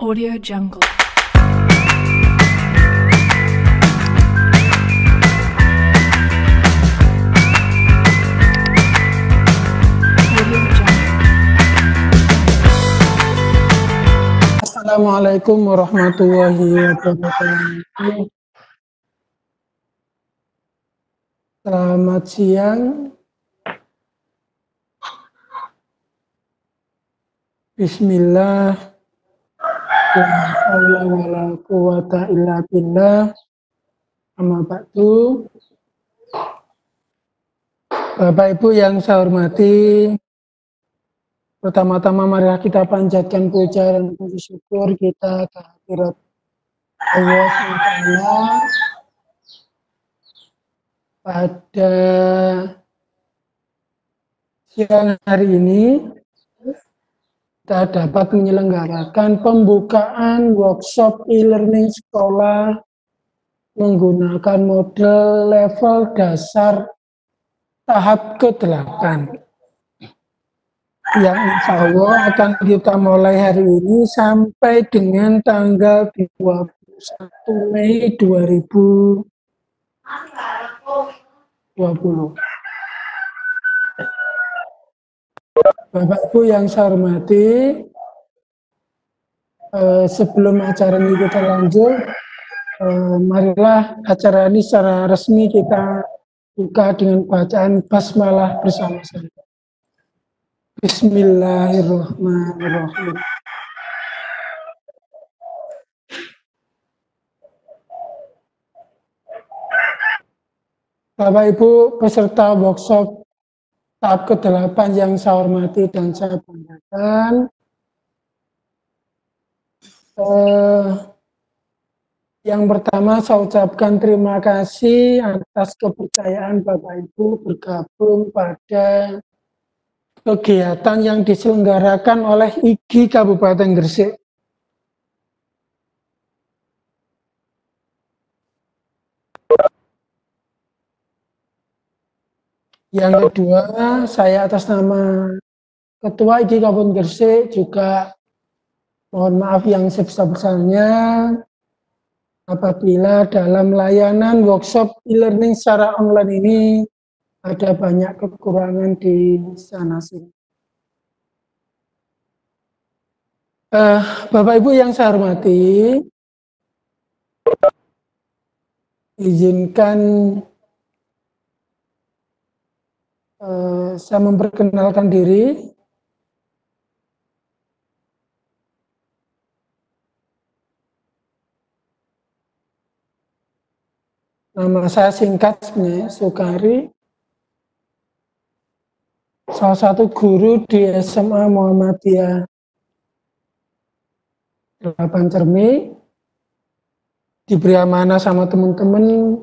Audio Jungle. Assalamualaikum warahmatullahi wabarakatuh. Selamat siang. Bismillah. La haula wala quwata illa billah. Amma ba'du. Bapak Ibu yang saya hormati, pertama-tama marilah kita panjatkan puja dan puji syukur kita kehadirat Allah SWT pada siang hari ini. Kita dapat menyelenggarakan pembukaan workshop e-learning sekolah menggunakan model level dasar tahap ke-8 yang insya Allah akan kita mulai hari ini sampai dengan tanggal 21 Mei 2020. Bapak Ibu yang saya hormati, sebelum acara ini kita lanjut, marilah acara ini secara resmi kita buka dengan bacaan basmalah bersama-sama. Bismillahirrahmanirrahim. Bapak Ibu peserta workshop tahap ke-8 yang saya hormati dan saya banggakan, yang pertama saya ucapkan terima kasih atas kepercayaan Bapak Ibu bergabung pada kegiatan yang diselenggarakan oleh IGI Kabupaten Gresik. Yang kedua, saya atas nama Ketua IGI Kabupaten Gresik juga mohon maaf yang sebesar-besarnya apabila dalam layanan workshop e-learning secara online ini ada banyak kekurangan di sana sini. Bapak Ibu yang saya hormati, izinkan saya memperkenalkan diri. Nama saya singkat sebenarnya, Sukari. Salah satu guru di SMA Muhammadiyah 8 Cermi. Diberi amanah sama teman-teman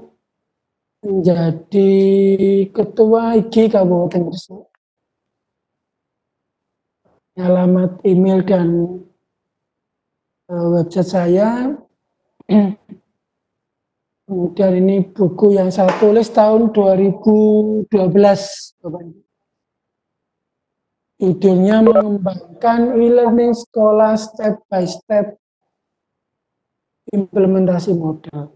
menjadi Ketua IGI Kabupaten Gresik. Alamat email dan website saya. Kemudian ini buku yang saya tulis tahun 2012, Bapak Ibu. Judulnya mengembangkan e-learning sekolah step by step implementasi model.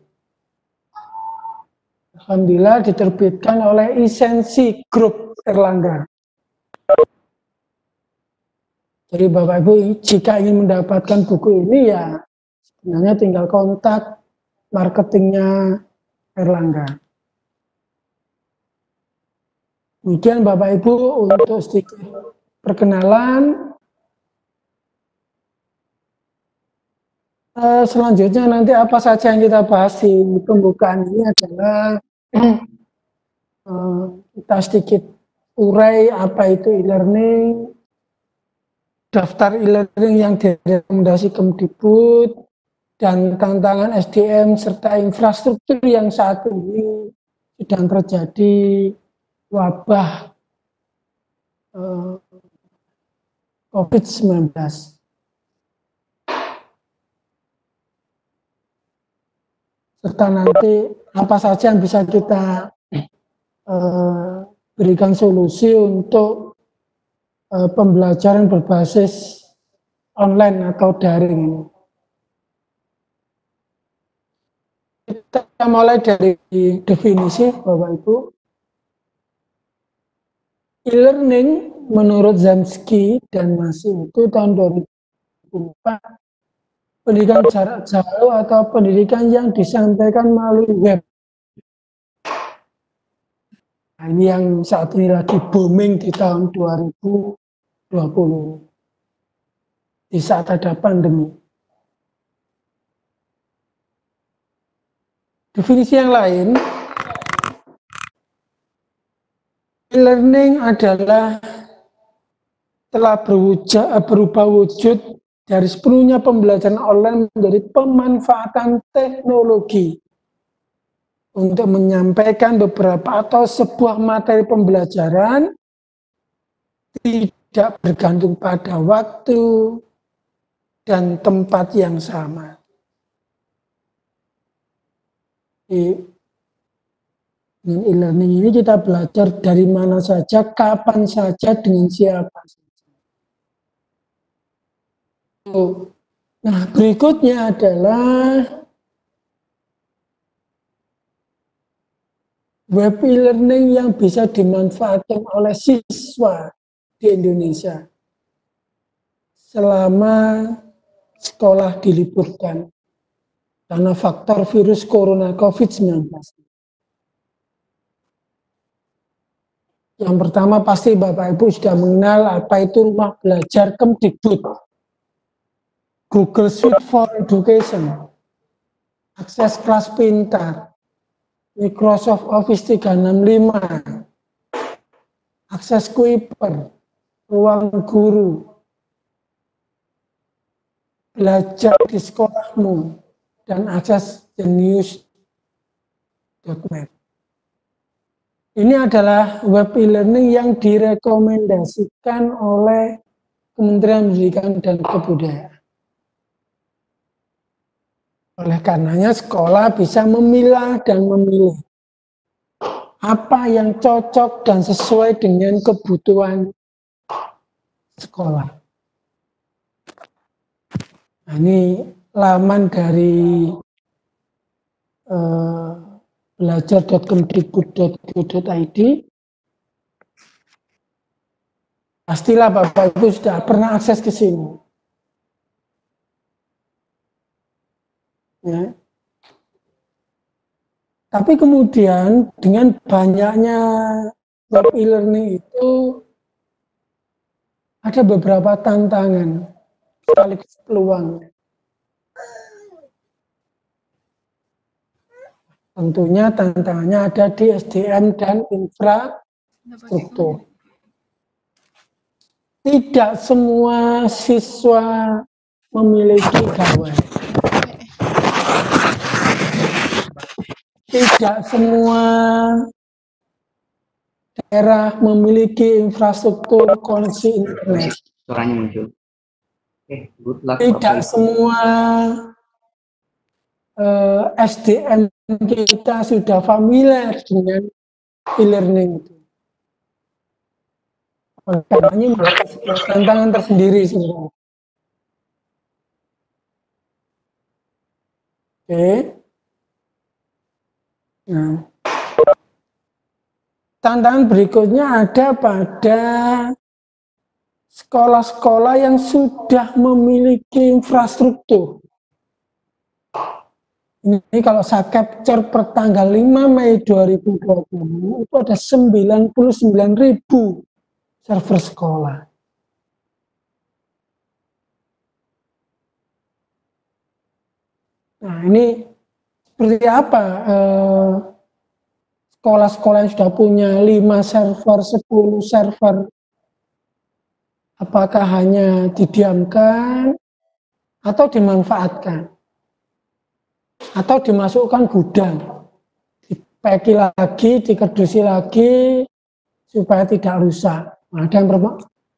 Alhamdulillah diterbitkan oleh Isensi Group Erlangga. Jadi Bapak Ibu jika ingin mendapatkan buku ini ya sebenarnya tinggal kontak marketingnya Erlangga. Kemudian Bapak Ibu untuk sedikit perkenalan, selanjutnya nanti apa saja yang kita bahas di pembukaan ini adalah kita sedikit urai apa itu e-learning, daftar e-learning yang direkomendasi Kemdikbud, dan tantangan SDM serta infrastruktur yang saat ini sedang terjadi wabah COVID-19. Serta nanti apa saja yang bisa kita berikan solusi untuk pembelajaran berbasis online atau daring ini. Kita mulai dari definisi, Bapak Ibu. E-learning menurut Zemsky dan Masih itu tahun 2004, pendidikan jarak jauh atau pendidikan yang disampaikan melalui web. Nah, ini yang saat ini lagi booming di tahun 2020, di saat ada pandemi. Definisi yang lain, e-learning adalah telah berubah wujud dari sepenuhnya pembelajaran online menjadi pemanfaatan teknologi untuk menyampaikan beberapa atau sebuah materi pembelajaran tidak bergantung pada waktu dan tempat yang sama. Dengan e-learning ini kita belajar dari mana saja, kapan saja, dengan siapa saja. Nah, berikutnya adalah web e-learning yang bisa dimanfaatkan oleh siswa di Indonesia selama sekolah diliburkan karena faktor virus corona COVID-19. Yang pertama pasti Bapak Ibu sudah mengenal apa itu rumah belajar Kemdikbud, Google Suite for Education, akses kelas pintar, Microsoft Office 365, akses Kuiper, ruang guru, belajar di sekolahmu, dan akses genius.net. Ini adalah web e-learning yang direkomendasikan oleh Kementerian Pendidikan dan Kebudayaan. Oleh karenanya sekolah bisa memilah dan memilih apa yang cocok dan sesuai dengan kebutuhan sekolah. Nah, ini laman dari belajar.kemdikbud.go.id. Pastilah Bapak Ibu sudah pernah akses ke sini. Ya. Tapi kemudian dengan banyaknya web e-learning itu ada beberapa tantangan sekaligus peluang. Tentunya tantangannya ada di SDM dan infrastruktur. Tidak semua siswa memiliki gawai. Tidak semua daerah memiliki infrastruktur koneksi internet. Suaranya muncul. Good luck. Tidak semua SDM kita sudah familiar dengan e-learning itu. Makanya tantangan tersendiri sebenarnya. Oke. Nah, tantangan berikutnya ada pada sekolah-sekolah yang sudah memiliki infrastruktur. Ini kalau saya capture per tanggal 5 Mei 2020 itu ada 99.000 server sekolah. Nah, ini seperti apa sekolah-sekolah yang sudah punya 5 server, 10 server, apakah hanya didiamkan atau dimanfaatkan atau dimasukkan gudang, dipeki lagi, dikerdusi lagi supaya tidak rusak. Nah, ada yang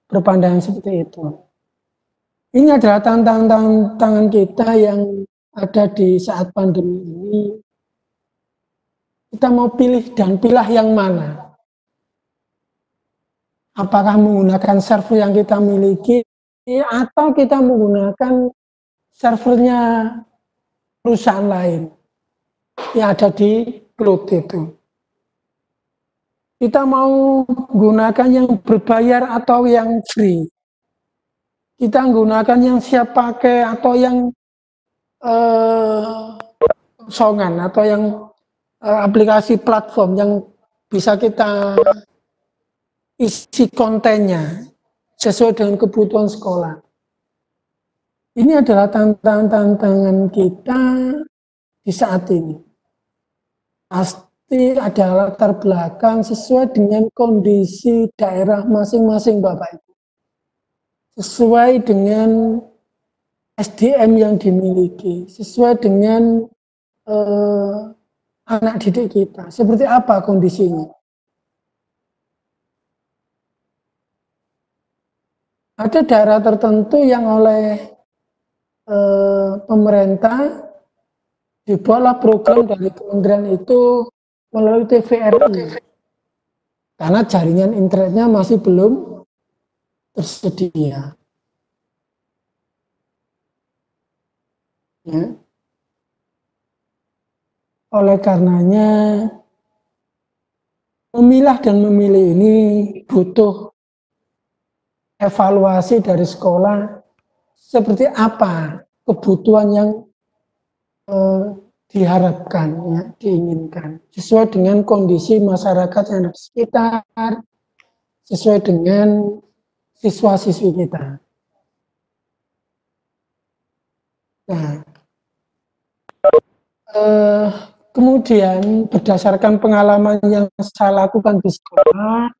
berpandangan seperti itu. Ini adalah tantangan kita yang ada di saat pandemi ini. Kita mau pilih dan pilah yang mana? Apakah menggunakan server yang kita miliki atau kita menggunakan servernya perusahaan lain? yang ada di cloud itu. Kita mau gunakan yang berbayar atau yang free. Kita gunakan yang siap pakai atau yang kosongan atau yang aplikasi platform yang bisa kita isi kontennya sesuai dengan kebutuhan sekolah. Ini adalah tantangan kita di saat ini. Pasti ada latar belakang sesuai dengan kondisi daerah masing-masing Bapak Ibu. Sesuai dengan SDM yang dimiliki, sesuai dengan anak didik kita. Seperti apa kondisinya? Ada daerah tertentu yang oleh pemerintah dibuatlah program dari kementerian itu melalui TVRI. Karena jaringan internetnya masih belum tersedia. Ya. Oleh karenanya, memilah dan memilih ini butuh evaluasi dari sekolah seperti apa kebutuhan yang diharapkan, ya, diinginkan, sesuai dengan kondisi masyarakat yang ada di sekitar, sesuai dengan siswa-siswi kita. Nah, kemudian berdasarkan pengalaman yang saya lakukan di sekolah,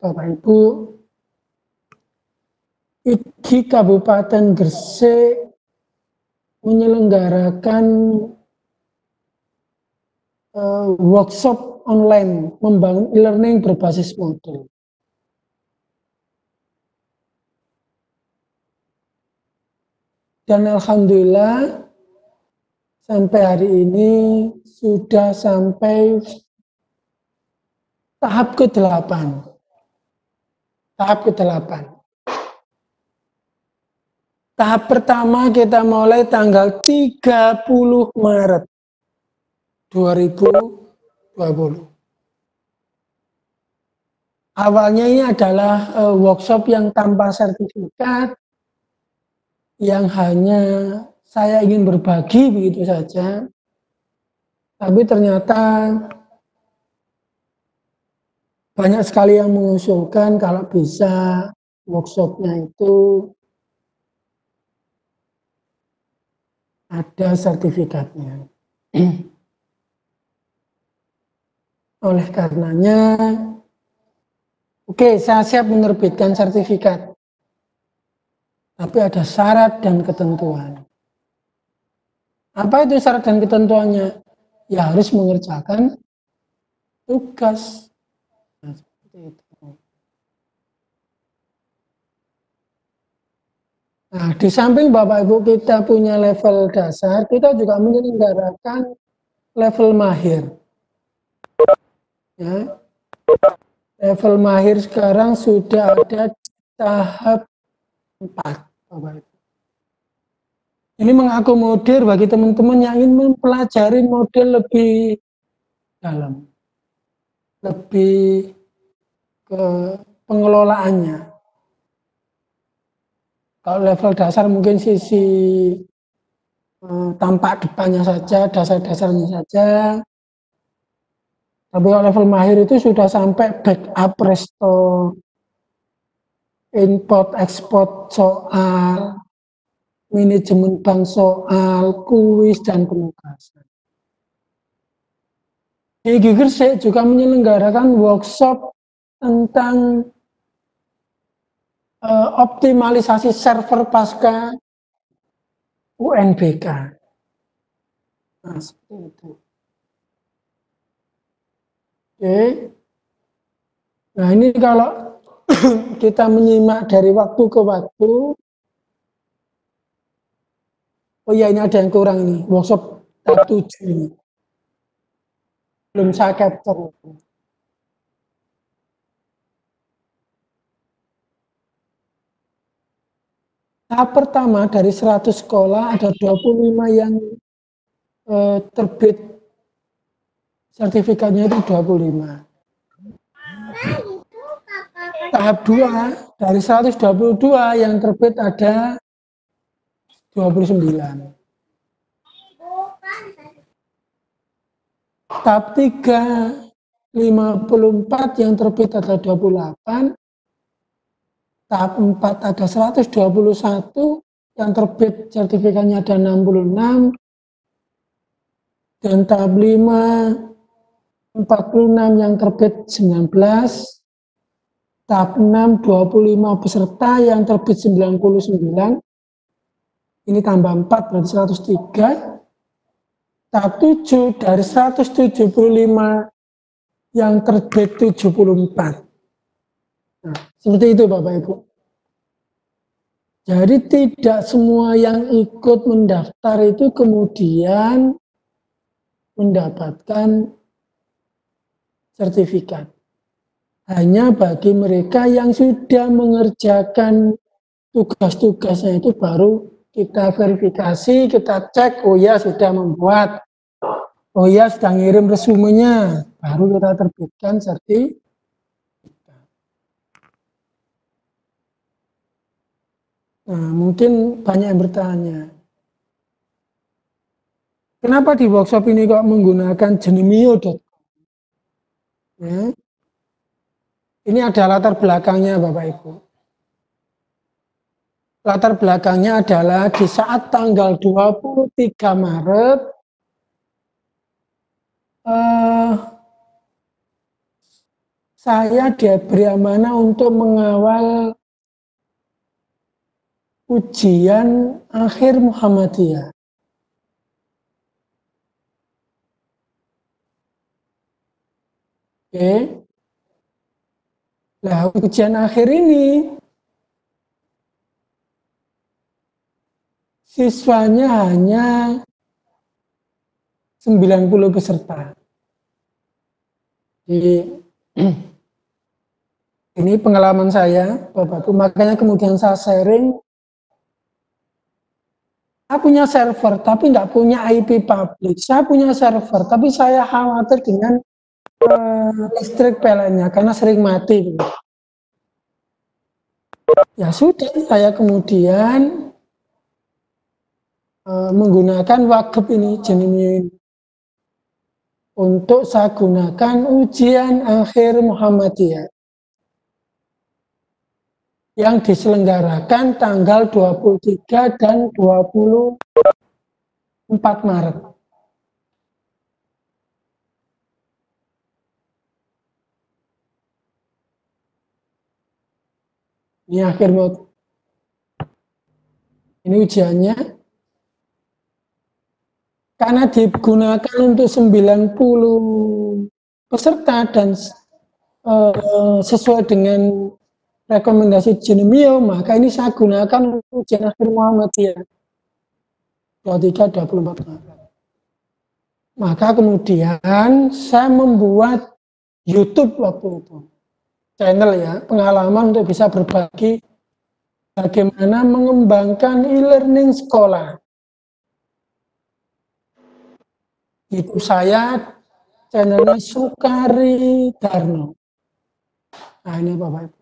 Bapak Ibu, di Kabupaten Gresik menyelenggarakan workshop online membangun e-learning berbasis modul. Dan alhamdulillah sampai hari ini sudah sampai tahap ke-8. Tahap ke-8. Tahap pertama kita mulai tanggal 30 Maret 2020. Awalnya ini adalah workshop yang tanpa sertifikat, yang hanya saya ingin berbagi begitu saja. Tapi ternyata banyak sekali yang mengusulkan kalau bisa workshopnya itu ada sertifikatnya. Oleh karenanya, oke, saya siap menerbitkan sertifikat. Tapi ada syarat dan ketentuan. Apa itu syarat dan ketentuannya? Ya harus mengerjakan tugas. Nah, seperti itu. Nah, di samping Bapak Ibu kita punya level dasar, kita juga menyelenggarakan level mahir. Ya. Level mahir sekarang sudah ada tahap 4, Bapak Ibu. Ini mengakomodir bagi teman-teman yang ingin mempelajari model lebih dalam, lebih ke pengelolaannya. Kalau level dasar mungkin sisi tampak depannya saja, dasar-dasarnya saja. Tapi kalau level mahir itu sudah sampai backup, restore, import, export soal, manajemen bank soal, kuis, dan penugasan. IGI Gresik juga menyelenggarakan workshop tentang optimalisasi server pasca UNBK. Nah, seperti itu. Oke. Nah, ini kalau kita menyimak dari waktu ke waktu, oh ya ini ada yang kurang ini, workshop tahap 7 ini. Belum saya capture. Tahap pertama dari 100 sekolah ada 25 yang terbit sertifikatnya itu 25. Tahap 2 dari 122 yang terbit ada 29. Tahap 3 54 yang terbit ada 28. Tahap 4 ada 121 yang terbit sertifikatnya ada 66. Dan tahap 5 46 yang terbit 19. Tahap 6 25 peserta yang terbit 99. Ini tambah 4 berarti 103. Tahap 7 dari 175 yang terbit 74. Nah, seperti itu Bapak Ibu. Jadi tidak semua yang ikut mendaftar itu kemudian mendapatkan sertifikat. Hanya bagi mereka yang sudah mengerjakan tugas-tugasnya itu baru kita verifikasi, kita cek, oh ya sudah membuat, oh ya sudah ngirim resumenya, baru kita terbitkan sertifikat. Nah, mungkin banyak yang bertanya, kenapa di workshop ini kok menggunakan Genemio.com? Ya. Ini ada latar belakangnya Bapak Ibu. Latar belakangnya adalah di saat tanggal 23 Maret saya diberi amanah untuk mengawal ujian akhir Muhammadiyah. Oke. Nah, ujian akhir ini siswanya hanya 90 peserta. Jadi, ini pengalaman saya, Bapak Ibu, makanya kemudian saya sharing. Saya punya server, tapi nggak punya IP publik. Saya punya server, tapi saya khawatir dengan listrik PLN-nya karena sering mati. Ya sudah, saya kemudian menggunakan Wagub ini, Genemio ini, untuk saya gunakan ujian akhir Muhammadiyah yang diselenggarakan tanggal 23 dan 24 Maret. Ini akhir Maret. Ini ujiannya. Karena digunakan untuk 90 peserta dan sesuai dengan rekomendasi Genemio, maka ini saya gunakan untuk ujian akhir Muhammadiyah 23-24 Maret. Maka kemudian saya membuat YouTube waktu itu, channel ya, pengalaman untuk bisa berbagi bagaimana mengembangkan e-learning sekolah. YouTube saya channelnya Sukari Darno. Nah ini Bapak Ibu.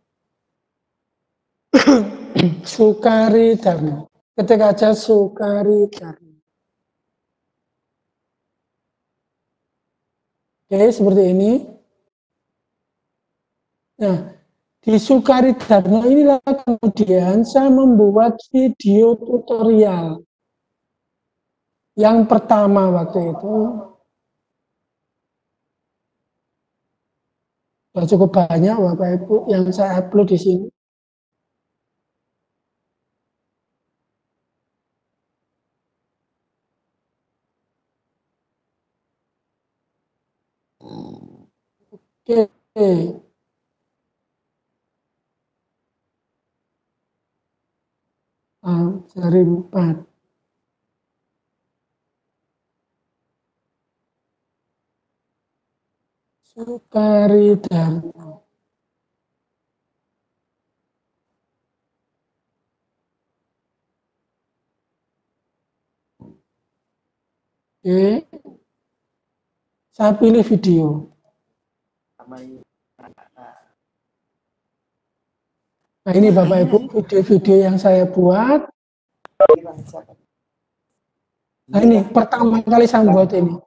Sukari Darno. Ketik aja Sukari Darno. Oke, seperti ini. Nah, di Sukari Darno inilah kemudian saya membuat video tutorial. Yang pertama waktu itu sudah cukup banyak Bapak Ibu yang saya upload di sini. Oke. Dari 4. Sukari Darno. Oke, saya pilih video. Nah ini Bapak Ibu video-video yang saya buat. Nah ini pertama kali saya buat ini.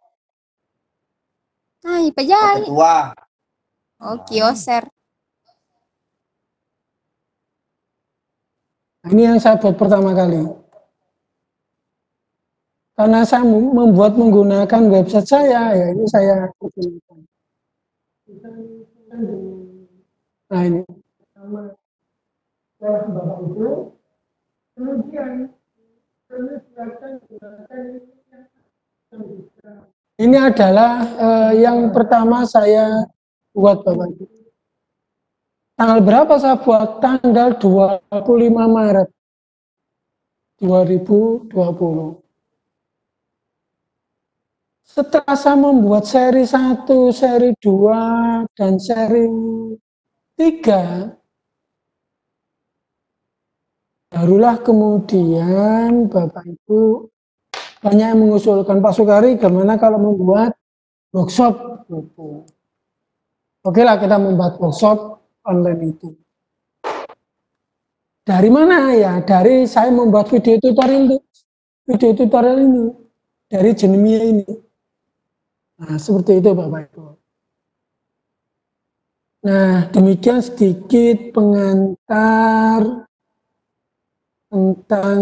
Ay, payay. Oh, kioser. Nah, ini yang saya buat pertama kali. Karena saya membuat menggunakan website saya, ya ini saya gunakan. Nah ini. Bapak Ibu. Kemudian ini adalah yang pertama saya buat Bapak Ibu. Tanggal berapa saya buat? Tanggal 25 Maret 2020. Setelah saya membuat seri 1, seri 2, dan seri 3, barulah kemudian Bapak Ibu banyak yang mengusulkan, Pak Sukari gimana kalau membuat workshop gitu. Oke lah kita membuat workshop online itu. Dari mana ya? Dari saya membuat video tutorial ini dari Genemia ini. Nah, seperti itu Bapak Ibu. Nah, demikian sedikit pengantar tentang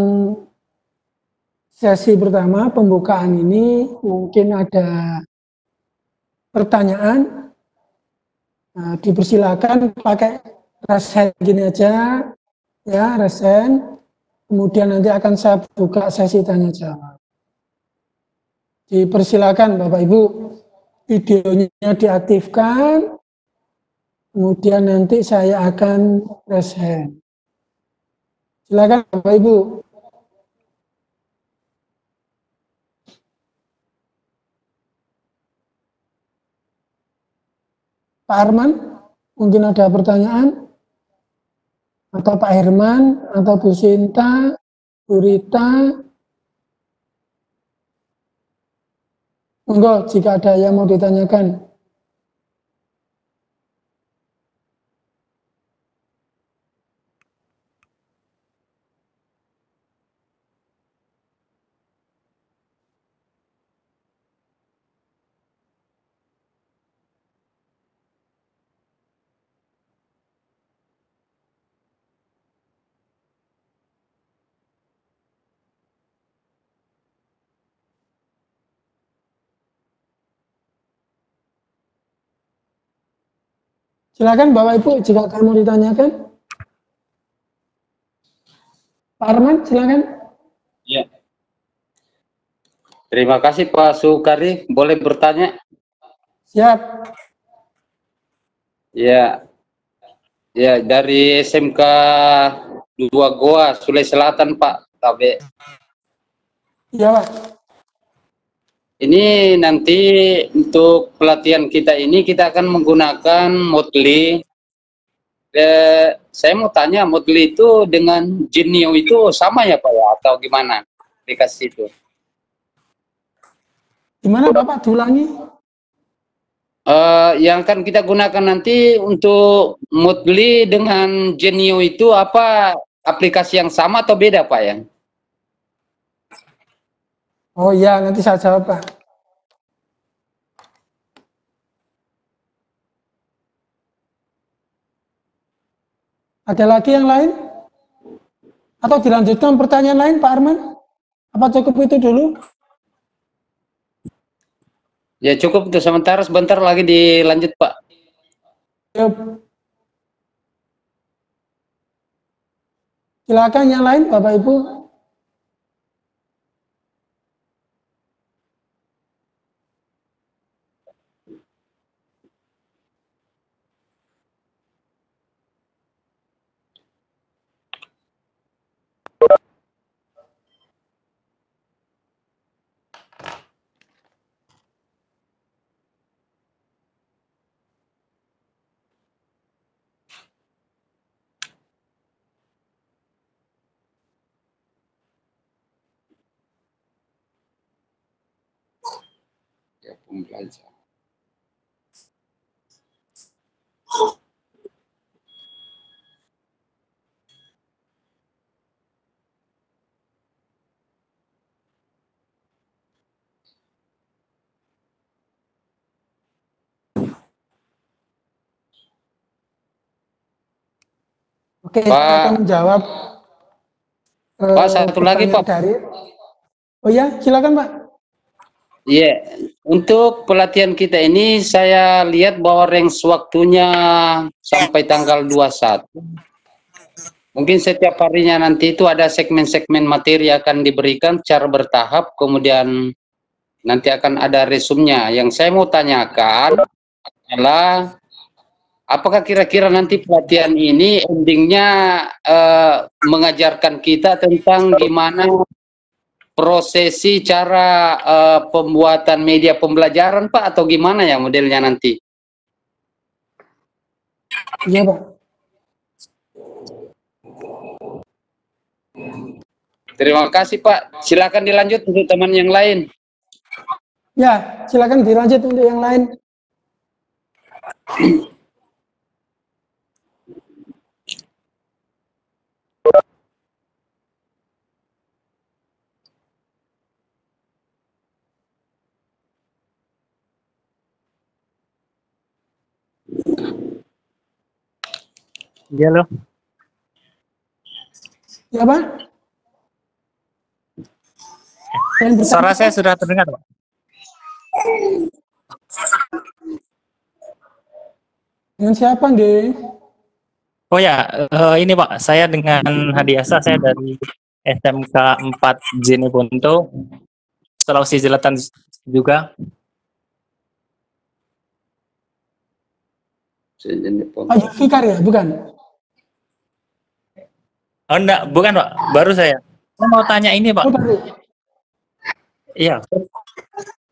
sesi pertama pembukaan ini. Mungkin ada pertanyaan. Nah, dipersilakan pakai resen gini aja, ya resen. Kemudian nanti akan saya buka sesi tanya jawab. Dipersilakan Bapak Ibu, videonya diaktifkan. Kemudian nanti saya akan raise hand. Silakan Bapak Ibu. Pak Arman, mungkin ada pertanyaan? Atau Pak Herman, atau Bu Sinta, Bu Rita? Monggo jika ada yang mau ditanyakan. Silakan Bapak Ibu jika kamu ditanyakan. Pak Arman, silakan. Ya. Terima kasih Pak Sukari. Boleh bertanya? Siap. Ya. Ya, dari SMK 2 Goa, Sulawesi Selatan Pak Tabe. Ya Pak. Ini nanti untuk pelatihan kita ini kita akan menggunakan Moodle. Saya mau tanya, Moodle itu dengan Genio itu sama ya Pak ya? Atau gimana aplikasi itu? Gimana Bapak diulangi? Yang akan kita gunakan nanti untuk Moodle dengan Genio itu apa aplikasi yang sama atau beda Pak ya? Oh ya, nanti saya jawab Pak. Ada lagi yang lain? Atau dilanjutkan pertanyaan lain Pak Arman? Apa cukup itu dulu? Ya cukup untuk sementara, sebentar lagi dilanjut Pak. Yuk. Silakan yang lain Bapak Ibu. pembelajaran. Oke, Pak. saya akan menjawab Pak, satu lagi, pertanyaan Pak. dari. Oh ya, silakan Pak. Iya, untuk pelatihan kita ini saya lihat bahwa range waktunya sampai tanggal 21. Mungkin setiap harinya nanti itu ada segmen-segmen materi akan diberikan secara bertahap, kemudian nanti akan ada resumnya. Yang saya mau tanyakan adalah apakah kira-kira nanti pelatihan ini endingnya mengajarkan kita tentang gimana prosesi cara pembuatan media pembelajaran, Pak, atau gimana ya modelnya nanti? Iya Pak. Terima kasih, Pak. Silakan dilanjut untuk teman yang lain. Ya, silakan dilanjut untuk yang lain. Iya loh. Ya Pak. Suara saya sudah terdengar, Pak. Dengan siapa, Nge? Oh ya, ini Pak, saya dengan Hadiasa, saya dari SMK 4 Jeneponto, Sulawesi Selatan juga. Oh, Fikar ya, bukan? Oh enggak, bukan Pak, baru saya. Saya mau tanya ini Pak. Oh, baru. Iya.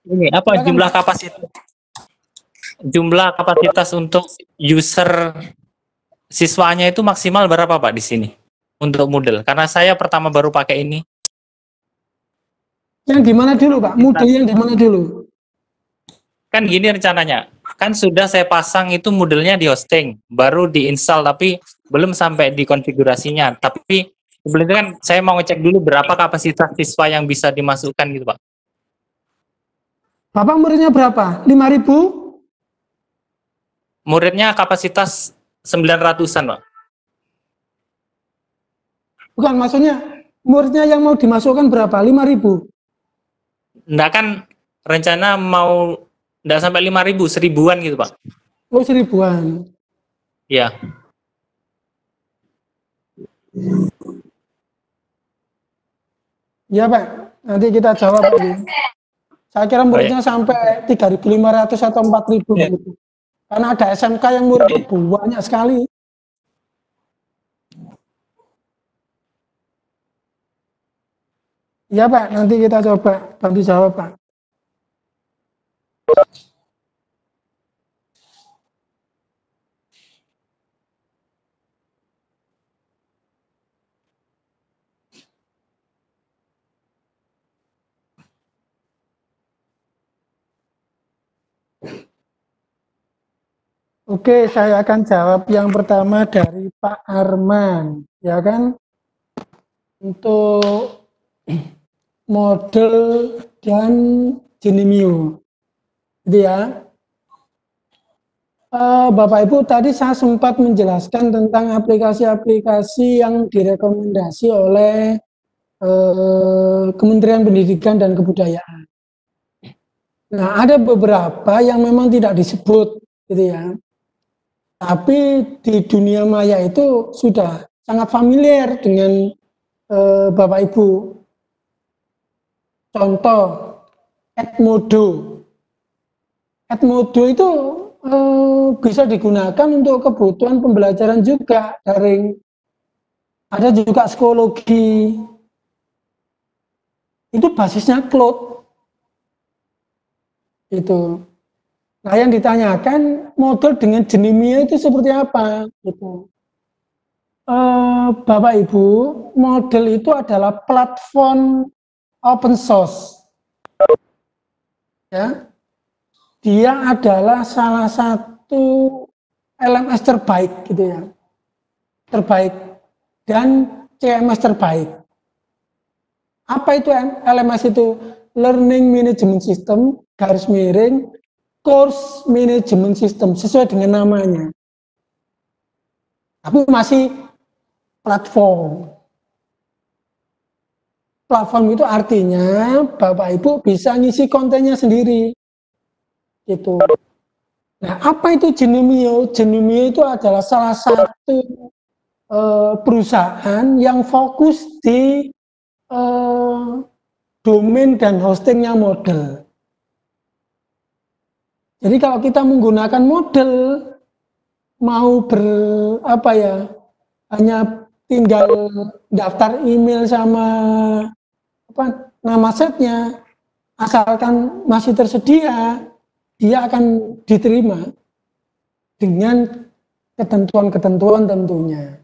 Ini apa Silakan, jumlah Pak. kapasitas untuk user siswanya itu maksimal berapa Pak di sini untuk Moodle? Karena saya pertama baru pakai ini. Yang di mana dulu, Pak? Moodle yang di mana dulu? Kan gini rencananya. Kan sudah saya pasang itu Moodle-nya di hosting, baru diinstal tapi belum sampai di konfigurasinya. Tapi sebelum itu kan saya mau ngecek dulu berapa kapasitas siswa yang bisa dimasukkan gitu Pak. Bapak muridnya berapa? 5.000? Muridnya kapasitas 900-an Pak. Bukan, maksudnya muridnya yang mau dimasukkan berapa? 5.000? Enggak, kan rencana mau enggak sampai 5.000, 1.000-an gitu Pak. Oh, 1.000-an. Iya. Ya, Pak. Nanti kita jawab lagi. Saya kira muridnya sampai 3.500 atau 4.000 gitu. Karena ada SMK yang muridnya banyak sekali. Ya Pak, nanti kita coba bantu jawab Pak. Oke, saya akan jawab yang pertama dari Pak Arman, ya kan? Untuk model dan Genimio, gitu ya. Bapak Ibu, tadi saya sempat menjelaskan tentang aplikasi-aplikasi yang direkomendasi oleh Kementerian Pendidikan dan Kebudayaan. Nah, ada beberapa yang memang tidak disebut, gitu ya. Tapi di dunia maya itu sudah sangat familiar dengan Bapak Ibu. Contoh, Edmodo. Edmodo itu bisa digunakan untuk kebutuhan pembelajaran juga, daring. Ada juga psikologi. Itu basisnya cloud. Itu. Nah, yang ditanyakan model dengan Genimia itu seperti apa? Gitu. Bapak Ibu, model itu adalah platform open source. Ya. dia adalah salah satu LMS terbaik gitu ya. Terbaik dan CMS terbaik. Apa itu LMS itu? Learning Management System, garis miring, Course Management System, sesuai dengan namanya. Tapi masih platform. Platform itu artinya Bapak Ibu bisa ngisi kontennya sendiri. Gitu. Nah, apa itu Genomio? Genomio itu adalah salah satu perusahaan yang fokus di domain dan hostingnya model. Jadi kalau kita menggunakan model, mau hanya tinggal daftar email sama nama setnya, asalkan masih tersedia, dia akan diterima dengan ketentuan-ketentuan tentunya.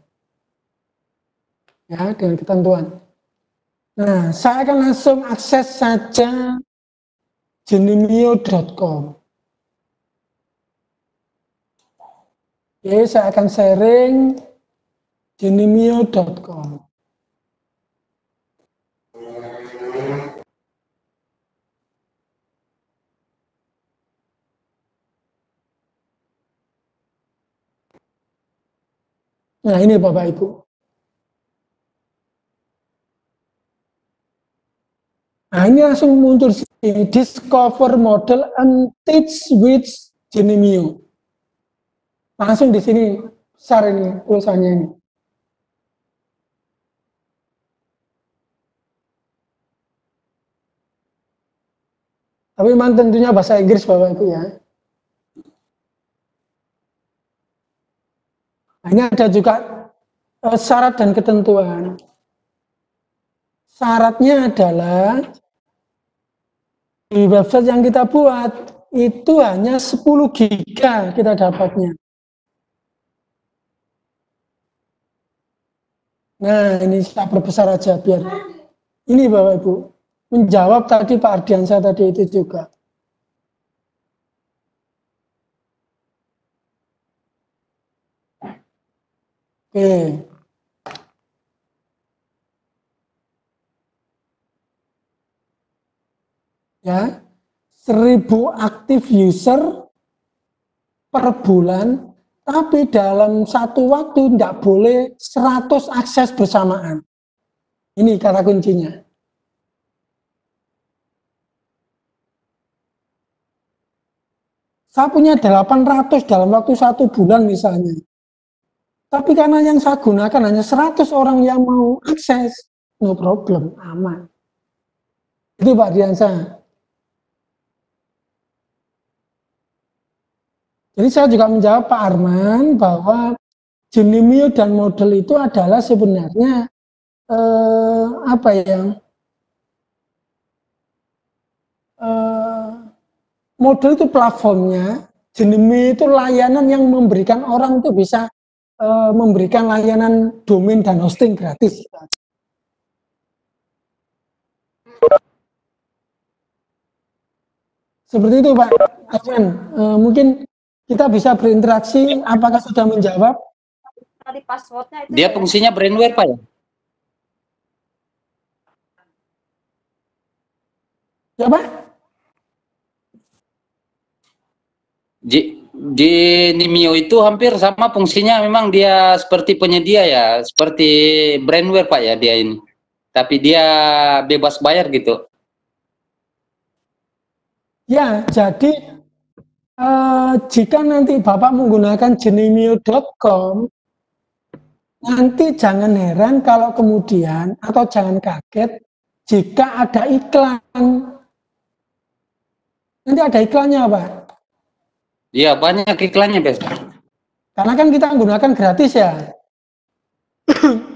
Ya, dengan ketentuan. Nah, saya akan langsung akses saja genomio.com. Oke, saya akan sharing genomio.com. Nah, ini Bapak Ibu. Nah, ini langsung muncul sini, discover model and teach with Genomio. Langsung di sini besar ini tulisannya ini. Tapi memang tentunya bahasa Inggris Bapak Ibu ya. Nah, ini ada juga syarat dan ketentuan. Syaratnya adalah di website yang kita buat itu hanya 10 giga kita dapatnya. Nah, ini saya perbesar aja biar ini Bapak Ibu menjawab tadi Pak Ardiansyah tadi itu juga. Oke. Ya, 1000 aktif user per bulan, tapi dalam satu waktu tidak boleh 100 akses bersamaan. Ini kata kuncinya. Saya punya 800 dalam waktu 1 bulan misalnya. Tapi karena yang saya gunakan hanya 100 orang yang mau akses, no problem, aman. Itu Pak Ardiansyah. Jadi saya juga menjawab Pak Arman bahwa Genomio dan model itu adalah sebenarnya model itu platformnya, Genomio itu layanan yang memberikan orang itu bisa memberikan layanan domain dan hosting gratis. Seperti itu Pak Arman. Mungkin kita bisa berinteraksi. Apakah sudah menjawab? Tadi passwordnya itu Dia fungsinya brainware Pak ya? Ya Pak? Di Nimio itu hampir sama fungsinya, memang dia seperti penyedia ya, seperti brainware Pak ya dia ini. Tapi dia bebas bayar gitu. Ya, jadi jika nanti Bapak menggunakan genomio.com, nanti jangan heran kalau kemudian, atau jangan kaget jika ada iklan. Nanti ada iklannya Pak. Iya, banyak iklannya Bes. Karena kan kita menggunakan gratis ya.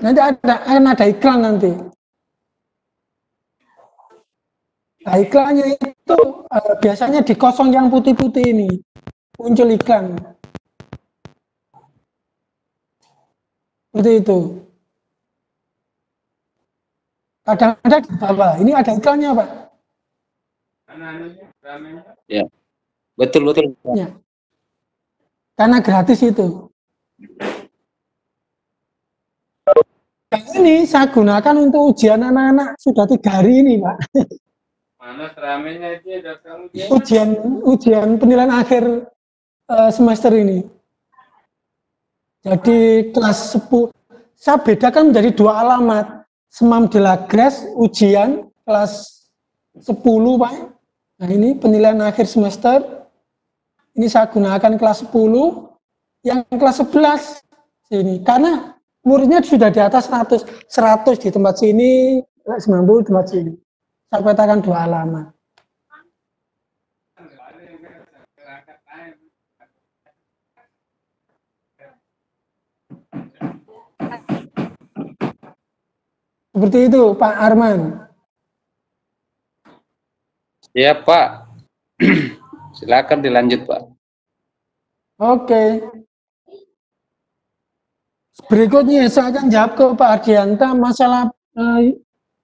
Nanti akan ada iklan nanti. Nah, iklannya itu biasanya di kosong yang putih-putih ini muncul iklan. Seperti itu. Kadang-kadang di bawah ini ada iklannya Pak. Ya, Betul betul. Ya. Karena gratis itu. Ini saya gunakan untuk ujian anak-anak sudah 3 hari ini, Pak. Mana ramennya itu udah kamu dia. Ujian penilaian akhir semester ini. Jadi kelas 10, saya bedakan menjadi 2 alamat. Semam de la Grace, ujian kelas 10, Pak. Nah ini penilaian akhir semester. Ini saya gunakan kelas 10. Yang kelas 11 sini. Karena muridnya sudah di atas 100 di tempat sini, 90 di tempat sini. Saya petakan 2 alamat. Seperti itu, Pak Arman. Ya, Pak. Silakan dilanjut, Pak. Oke. Berikutnya saya akan jawab ke Pak Ardianta masalah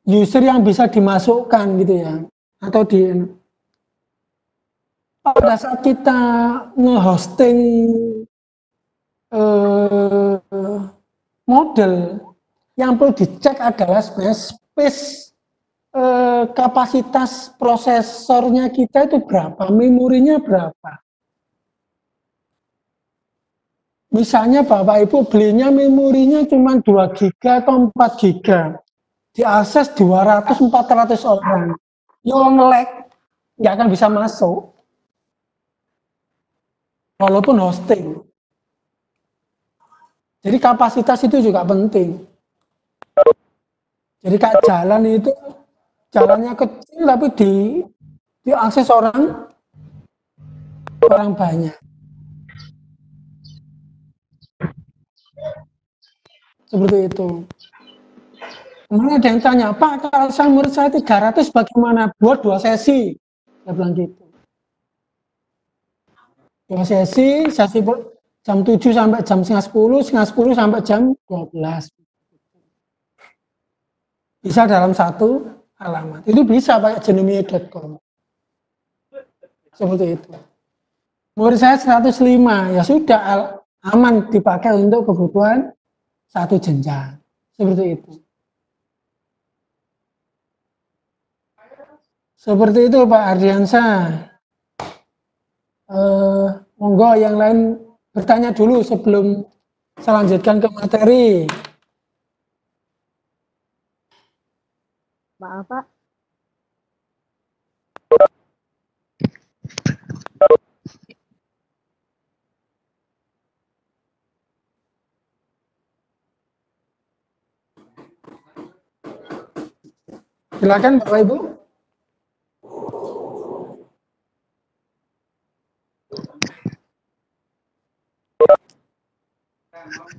user yang bisa dimasukkan gitu ya. Atau pada saat kita nge-hosting model, yang perlu dicek adalah space kapasitas prosesornya kita itu berapa, memorinya berapa. Misalnya Bapak Ibu belinya memorinya cuma 2 GB atau 4 GB, diakses 200-400 orang, yang lag, nggak akan bisa masuk, walaupun hosting. Jadi kapasitas itu juga penting. Jadi kayak jalan itu, jalannya kecil tapi diakses orang banyak. Seperti itu. Kemudian ada yang tanya, Pak, kalau saya murid saya 300 bagaimana? Buat 2 sesi. Saya bilang gitu. 2 sesi jam 7 sampai jam setengah 10 sampai jam 12. Bisa dalam 1 alamat. Itu bisa pakai genomia.com. Seperti itu. Murid saya 105, ya sudah aman dipakai untuk kebutuhan 1 jenjang. Seperti itu. Seperti itu Pak Ardiansyah. Monggo yang lain bertanya dulu sebelum saya lanjutkan ke materi. Maaf Pak. Silakan Bapak Ibu.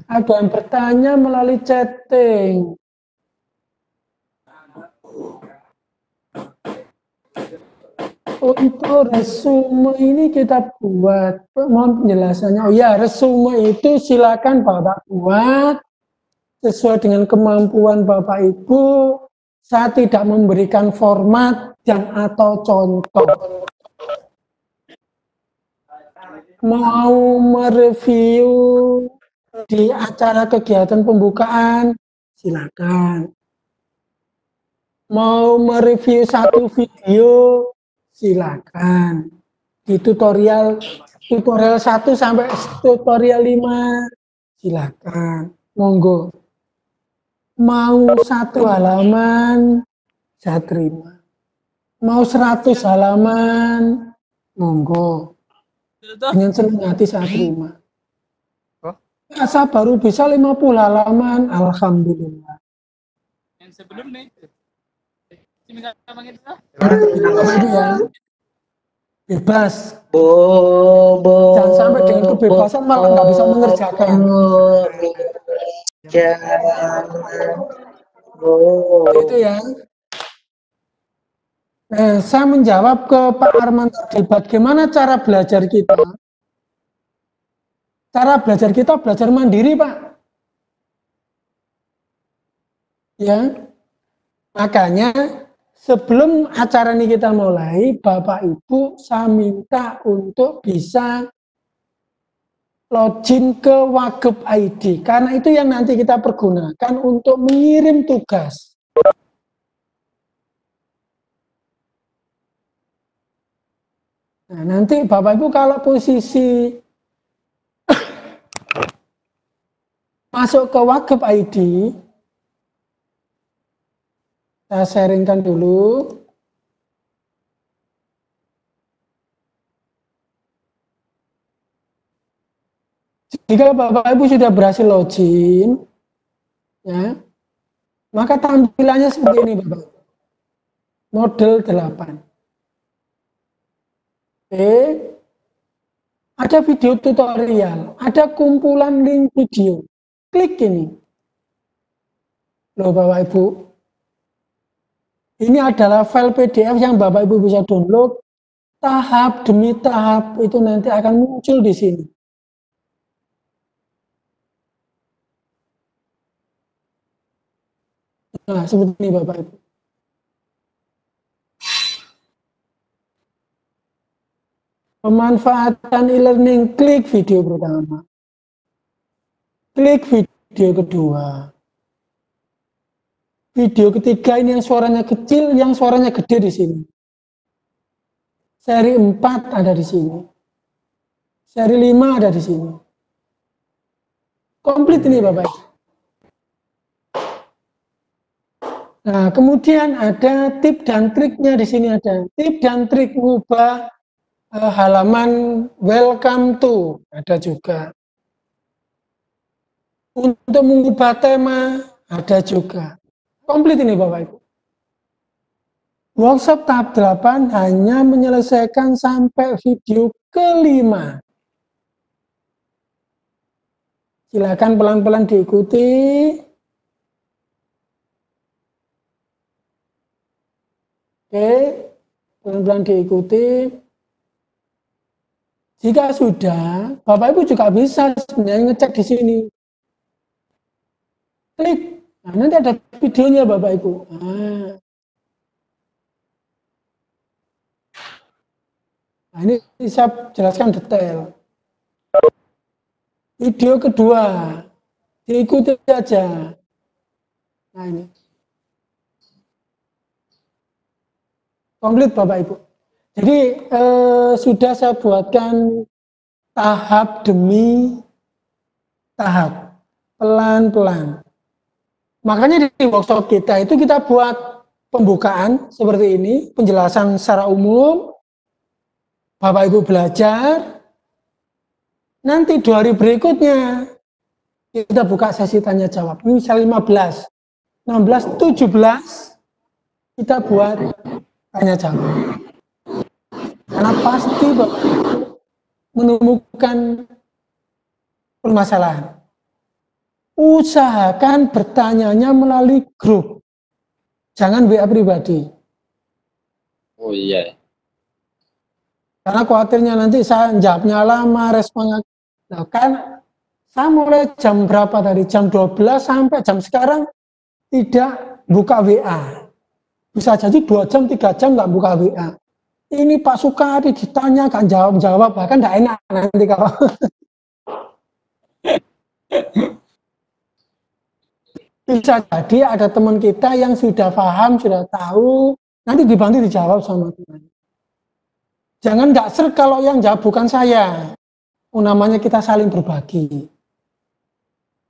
Ada yang bertanya melalui chatting. Untuk resume ini kita buat, mohon penjelasannya. Oh ya, resume itu silakan Bapak buat sesuai dengan kemampuan Bapak Ibu. Saya tidak memberikan format dan atau contoh. Mau mereview di acara kegiatan pembukaan, silakan. Mau mereview 1 video, silakan. Di tutorial 1 sampai tutorial 5, silakan. Monggo. Mau 1 halaman, saya terima. Mau 100 halaman, monggo. Dengan senang hati saya terima. Saya baru bisa 50 halaman, alhamdulillah. Yang sebelum nih. Ya. Bebas. Jangan sampai dengan kebebasan malah nggak bisa mengerjakan. Itu ya. Saya menjawab ke Pak Arman tadi, bagaimana cara belajar kita? Cara belajar kita belajar mandiri, Pak. Ya. Makanya Sebelum acara ini kita mulai, Bapak Ibu saya minta untuk bisa login ke Wagub ID, karena itu yang nanti kita pergunakan untuk mengirim tugas. Nah, nanti Bapak Ibu kalau posisi masuk ke Wagub ID, saya sharingkan dulu. Jika Bapak Ibu sudah berhasil login, ya, maka tampilannya seperti ini Bapak. Model 8. Oke. Ada video tutorial, ada kumpulan link video. Klik ini. Loh Bapak Ibu. Ini adalah file PDF yang Bapak Ibu bisa download tahap demi tahap, itu nanti akan muncul di sini. Nah, seperti ini Bapak Ibu. Pemanfaatan e-learning, klik video pertama. Klik video kedua. Video ketiga ini yang suaranya kecil, yang suaranya gede di sini. Seri 4 ada di sini. Seri 5 ada di sini. Komplit ini Bapak Ibu. Nah, kemudian ada tip dan triknya di sini ada. Tip dan trik mengubah halaman welcome to ada juga. Untuk mengubah tema ada juga. Komplit ini Bapak Ibu. Workshop tahap 8 hanya menyelesaikan sampai video kelima. Silakan pelan-pelan diikuti. Oke, pelan-pelan diikuti. Jika sudah, Bapak Ibu juga bisa sebenarnya ngecek di sini. Klik, nah nanti ada videonya Bapak Ibu. Nah, ini saya jelaskan detail. Video kedua, diikuti aja. Nah ini. Komplit Bapak Ibu. Jadi sudah saya buatkan tahap demi tahap, pelan-pelan. Makanya di workshop kita itu kita buat pembukaan seperti ini, penjelasan secara umum, Bapak Ibu belajar, nanti 2 hari berikutnya kita buka sesi tanya jawab. Ini misal 15, 16, 17 kita buat tanya jawab. Karena pasti Bapak menemukan permasalahan. Usahakan bertanyanya melalui grup. Jangan WA pribadi. Oh iya. Karena khawatirnya nanti saya jawabnya lama, responnya. Nah, kan saya mulai jam berapa tadi? Jam 12 sampai jam sekarang tidak buka WA. Bisa jadi 2 jam, 3 jam nggak buka WA. Ini Pak Sukari ditanya nggak jawab-jawab, bahkan nggak enak nanti kalau. Bisa jadi ada teman kita yang sudah paham, sudah tahu, nanti dibantu dijawab sama teman. Jangan nggak ser kalau yang jawab bukan saya. Namanya kita saling berbagi.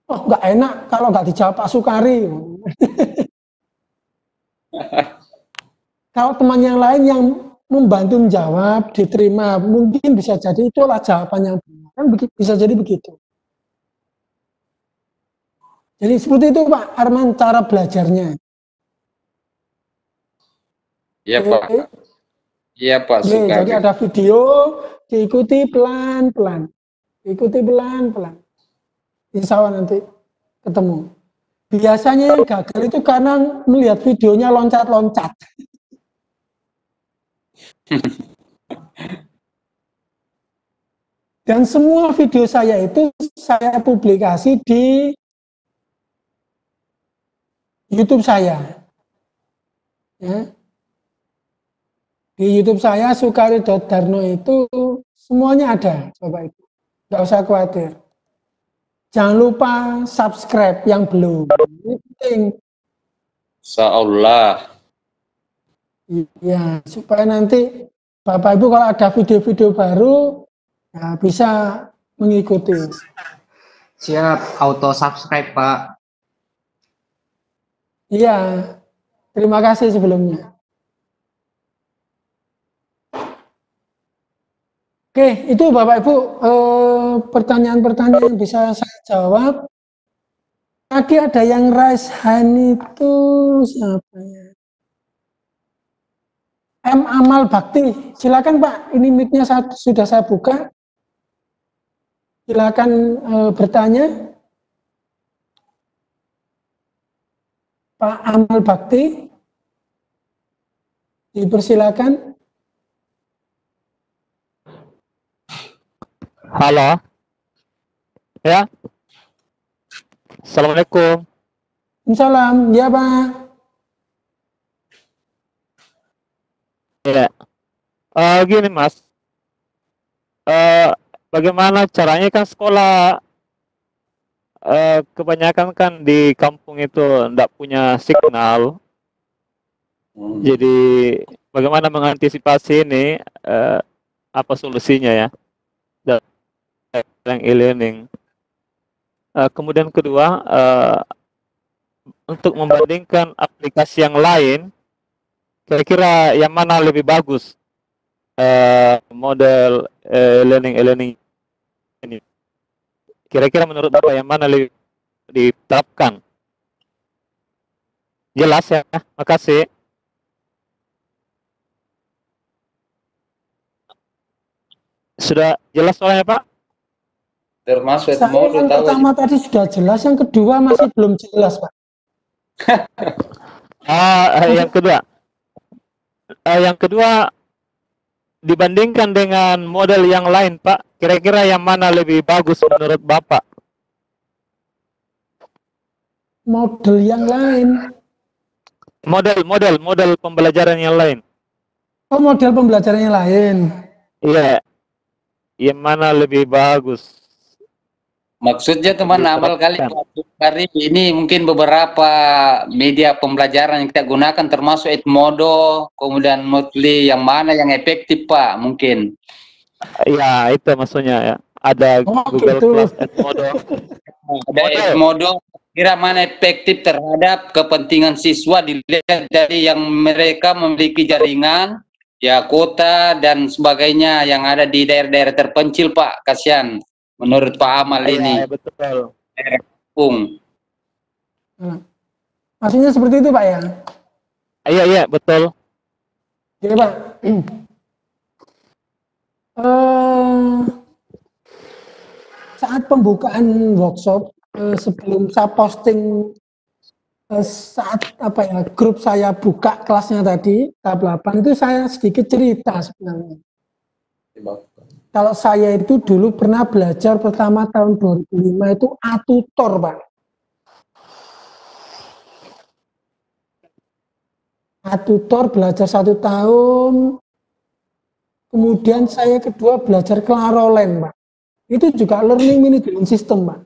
Oh nggak enak kalau nggak dijawab Pak Sukari. Kalau teman yang lain yang membantu menjawab, diterima, mungkin bisa jadi itulah jawaban yang benar. Kan bisa jadi begitu. Jadi seperti itu Pak Arman cara belajarnya. Iya Pak. Iya Pak Sukari. Jadi ada video, diikuti pelan-pelan. Ikuti pelan-pelan. Insya Allah nanti ketemu. Biasanya yang gagal itu karena melihat videonya loncat-loncat. Dan semua video saya itu saya publikasi di YouTube saya. Ya. Di YouTube saya Sukari.Darno itu semuanya ada, Bapak Ibu. Nggak usah khawatir. Jangan lupa subscribe yang belum. Ini penting. Insyaallah. Iya, supaya nanti Bapak Ibu kalau ada video-video baru ya bisa mengikuti. Siap, auto subscribe Pak. Iya, terima kasih sebelumnya. Oke, itu Bapak Ibu pertanyaan-pertanyaan yang bisa saya jawab. Tadi ada yang raise hand itu siapa ya? M. Amal Bakti, silakan Pak. Ini mic-nya sudah saya buka. Silakan bertanya. Pak Amal Bakti, dipersilakan. Halo. Ya. Assalamualaikum. Salam, ya Pak. Ya. Gini Mas. Bagaimana caranya kan sekolah kebanyakan kan di kampung itu enggak punya signal. Jadi bagaimana mengantisipasi ini apa solusinya ya? Yang e-learning. Kemudian kedua, untuk membandingkan aplikasi yang lain, kira-kira yang mana lebih bagus model e-learning ini? Kira-kira menurut Bapak yang mana lebih diterapkan? Jelas ya, makasih. Sudah jelas soalnya Pak? Termasuk Saya yang pertama tadi sudah jelas, yang kedua masih belum jelas Pak. Yang kedua dibandingkan dengan model yang lain Pak, kira-kira yang mana lebih bagus menurut Bapak? Model yang lain. Model pembelajaran yang lain. Oh, model pembelajaran yang lain. Iya. Yang mana lebih bagus? Maksudnya teman Amal kali ini mungkin beberapa media pembelajaran yang kita gunakan termasuk Edmodo, kemudian Moodle, yang mana yang efektif Pak mungkin? Ya itu maksudnya ya. Ada Google gitu. Class, Edmodo. Ada Edmodo. Kira mana efektif terhadap kepentingan siswa dilihat dari yang mereka memiliki jaringan, ya kota dan sebagainya yang ada di daerah-daerah terpencil Pak. Kasihan. Menurut Pak Amal ini. Iya, betul. Maksudnya seperti itu Pak ya? Iya, betul. Oke Pak. Saat pembukaan workshop, sebelum saya posting saat grup saya buka kelasnya tadi, tahap 8, itu saya sedikit cerita sebenarnya. Kalau saya itu dulu pernah belajar pertama tahun 2005 itu A-tutor Pak. A-tutor belajar 1 tahun, kemudian saya kedua belajar Clarolen Pak. Itu juga learning management system Pak.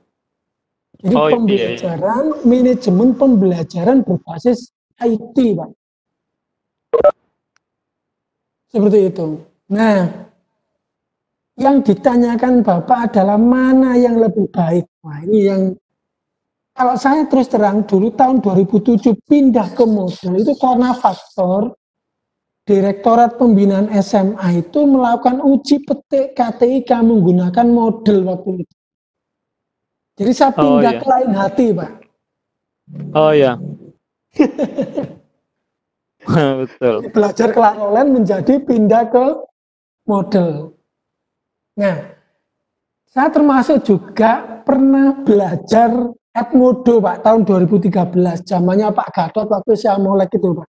Jadi pembelajaran, manajemen pembelajaran berbasis IT Pak. Seperti itu. Nah, yang ditanyakan Bapak adalah mana yang lebih baik. Nah, ini yang kalau saya terus terang dulu tahun 2007 pindah ke model itu karena faktor Direktorat Pembinaan SMA itu melakukan uji petik KTIK menggunakan model waktu itu. Jadi saya pindah ke lain hati Pak. Oh ya. Betul. Belajar Clarolen menjadi pindah ke model. Nah, saya termasuk juga pernah belajar Edmodo Pak tahun 2013, zamannya Pak Gatot waktu saya molek itu Pak.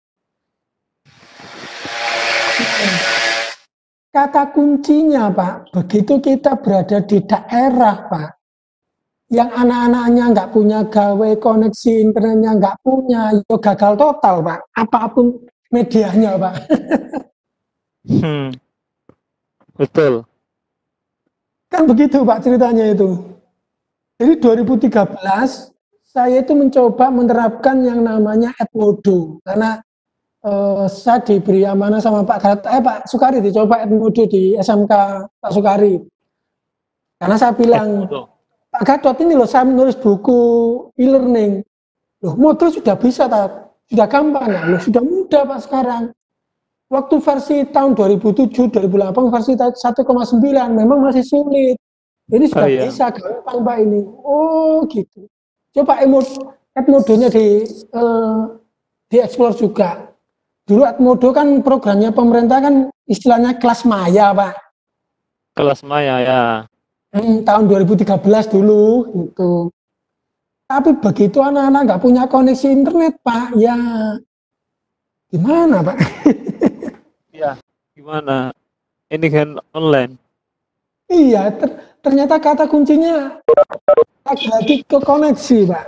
Kata kuncinya Pak, begitu kita berada di daerah Pak, yang anak-anaknya nggak punya gawe, koneksi internetnya nggak punya, itu gagal total Pak, apapun medianya Pak. Betul. Kan begitu Pak ceritanya itu. Jadi 2013 saya itu mencoba menerapkan yang namanya Edmodo karena saya diberi amanah sama Pak Sukari dicoba Edmodo di SMK Pak Sukari. Karena saya bilang, Pak Gatot ini loh saya menulis buku e-learning. Loh modul sudah bisa, sudah gampang ya, loh sudah mudah Pak sekarang. Waktu versi tahun 2007, 2008 versi 1,9 memang masih sulit. Ini sudah bisa gampang Pak ini. Oh gitu. Coba Edmodo-nya dieksplor juga. Dulu Edmodo kan programnya pemerintah kan istilahnya kelas maya Pak. Kelas maya ya. Tahun 2013 dulu gitu. Tapi begitu anak-anak nggak punya koneksi internet Pak, ya gimana Pak? Ya, gimana? Ini kan online. Iya, ternyata kata kuncinya lagi ke koneksi Pak.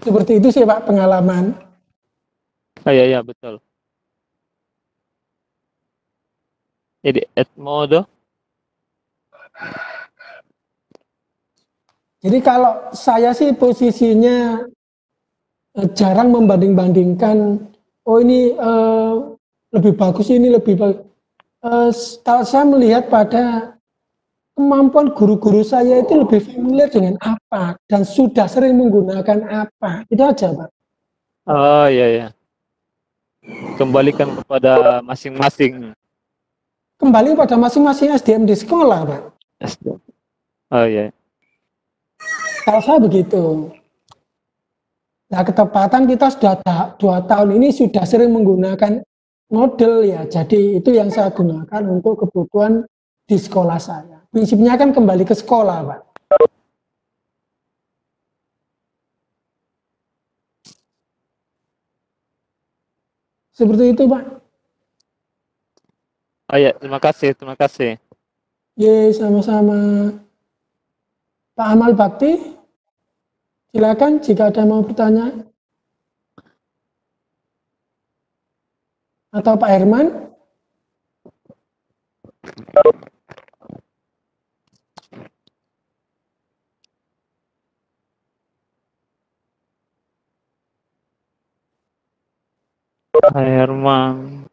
Seperti itu sih Pak pengalaman. Iya, betul. Jadi Edmodo. Jadi kalau saya sih posisinya jarang membanding-bandingkan. Oh ini lebih bagus, ini lebih bagus. Kalau saya melihat pada kemampuan guru-guru saya itu lebih familiar dengan apa dan sudah sering menggunakan apa. Itu aja Pak. Oh iya. Kembalikan kepada masing-masing. Kembali pada masing-masing SDM di sekolah Pak. Oh iya. Kalau saya begitu. Nah ketepatan kita sudah 2 tahun ini sudah sering menggunakan model ya. Jadi itu yang saya gunakan untuk kebutuhan di sekolah saya. Prinsipnya kan kembali ke sekolah Pak. Seperti itu Pak. Oh ya, terima kasih. Ye, sama-sama. Pak Amal Bakti, silakan jika ada mau bertanya. Atau Pak Herman. Pak Herman.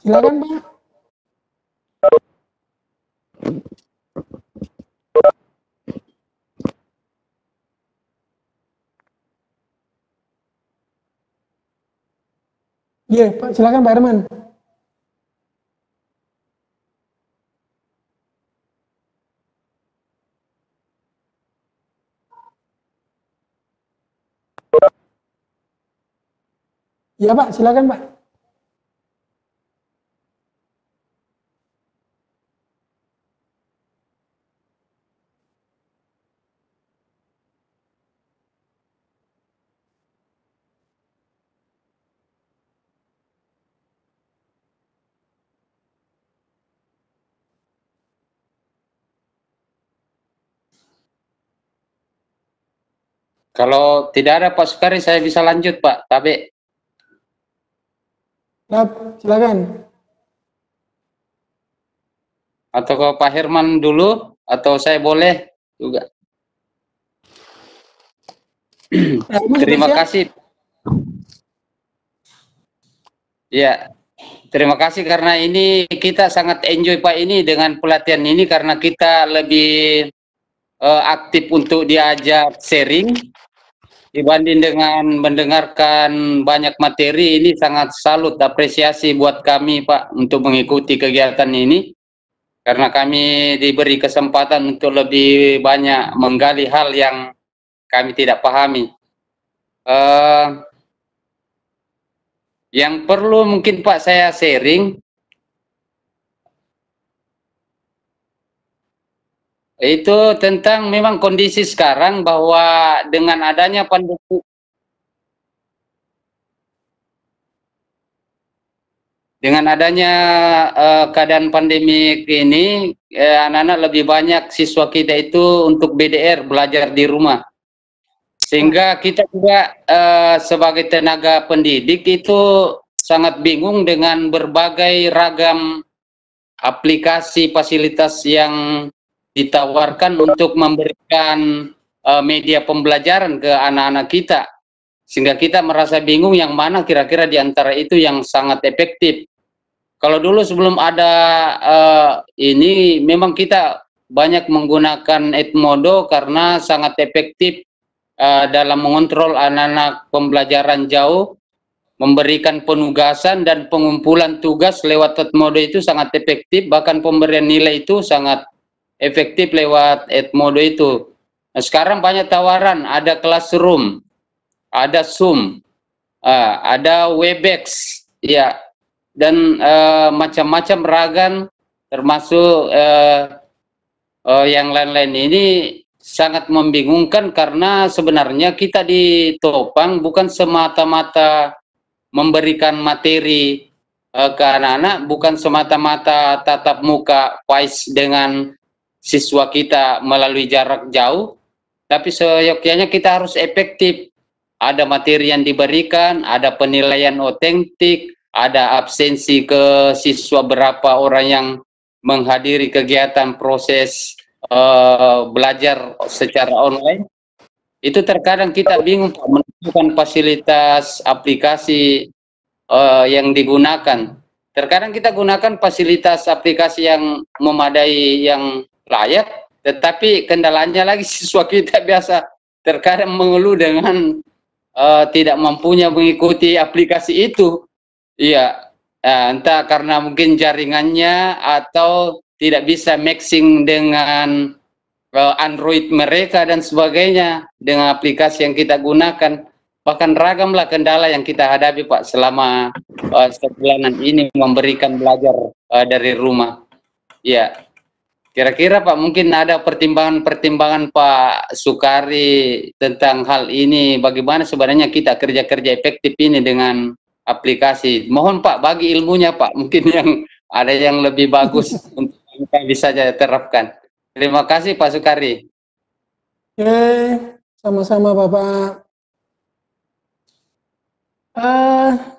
Silakan Pak. Iya, Pak, silakan Pak Herman. Iya Pak, silakan Pak. Kalau tidak ada Pak Sukari, saya bisa lanjut Pak Tabe. Silakan. Atau ke Pak Herman dulu, atau saya boleh juga. Terima kasih. Ya, terima kasih karena ini kita sangat enjoy Pak ini dengan pelatihan ini karena kita lebih aktif untuk diajak sharing dibanding dengan mendengarkan banyak materi. Ini sangat salut, apresiasi buat kami Pak untuk mengikuti kegiatan ini karena kami diberi kesempatan untuk lebih banyak menggali hal yang kami tidak pahami. Yang perlu mungkin Pak saya sharing itu tentang memang kondisi sekarang bahwa dengan adanya pandemi Dengan adanya keadaan pandemi ini, anak-anak lebih banyak siswa kita itu untuk BDR, belajar di rumah. Sehingga kita juga sebagai tenaga pendidik itu sangat bingung dengan berbagai ragam aplikasi fasilitas yang ditawarkan untuk memberikan media pembelajaran ke anak-anak kita. Sehingga kita merasa bingung yang mana kira-kira di antara itu yang sangat efektif. Kalau dulu sebelum ada ini memang kita banyak menggunakan Edmodo karena sangat efektif dalam mengontrol anak-anak pembelajaran jauh, memberikan penugasan dan pengumpulan tugas lewat Edmodo itu sangat efektif, bahkan pemberian nilai itu sangat efektif lewat Edmodo itu. Nah, sekarang banyak tawaran, ada Classroom, ada Zoom, ada Webex, ya, dan macam-macam ragam, termasuk yang lain-lain ini sangat membingungkan karena sebenarnya kita ditopang bukan semata-mata memberikan materi ke anak-anak, bukan semata-mata tatap muka face dengan siswa kita melalui jarak jauh, tapi seyogyanya kita harus efektif. Ada materi yang diberikan, ada penilaian otentik, ada absensi ke siswa berapa orang yang menghadiri kegiatan proses belajar secara online. Itu terkadang kita bingung menentukan fasilitas aplikasi yang digunakan. Terkadang kita gunakan fasilitas aplikasi yang memadai, yang layak, tetapi kendalanya lagi siswa kita biasa terkadang mengeluh dengan tidak mampunya mengikuti aplikasi itu. Iya, entah karena mungkin jaringannya atau tidak bisa matching dengan Android mereka dan sebagainya dengan aplikasi yang kita gunakan. Bahkan ragamlah kendala yang kita hadapi Pak selama sebulanan ini memberikan belajar dari rumah. Ya, kira-kira Pak mungkin ada pertimbangan-pertimbangan Pak Sukari tentang hal ini. Bagaimana sebenarnya kita kerja-kerja efektif ini dengan aplikasi. Mohon Pak bagi ilmunya Pak, mungkin yang ada yang lebih bagus untuk kita bisa terapkan. Terima kasih Pak Sukari. Oke, sama-sama Bapak.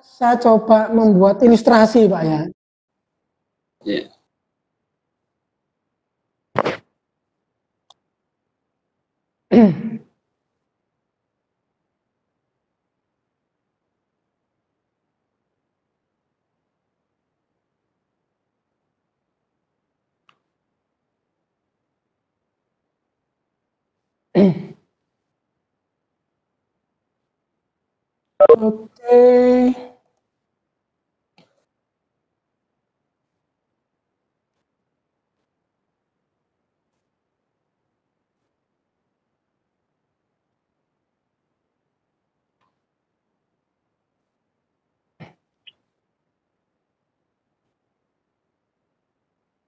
Saya coba membuat ilustrasi Pak ya. Yeah. Oke.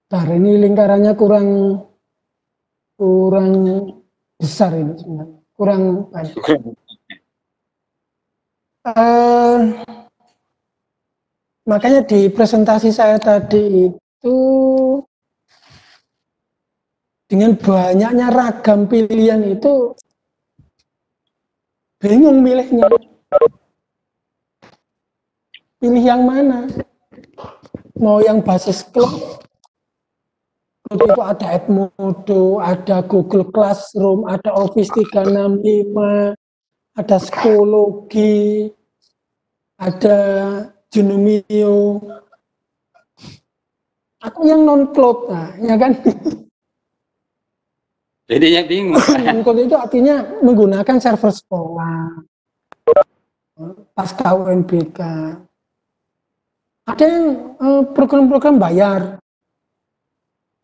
Bentar, ini lingkarannya kurang besar ini sebenarnya, kurang banyak. Makanya di presentasi saya tadi itu dengan banyaknya ragam pilihan itu bingung milihnya. Pilih yang mana? Mau yang basis kelas, itu ada Edmodo, ada Google Classroom, ada Office 365, ada Schoology, ada Junomio. Aku yang non-cloud, nah, ya kan? Jadinya bingung. Non-cloud itu artinya menggunakan server sekolah, pasca UNBK. Ada yang program-program bayar,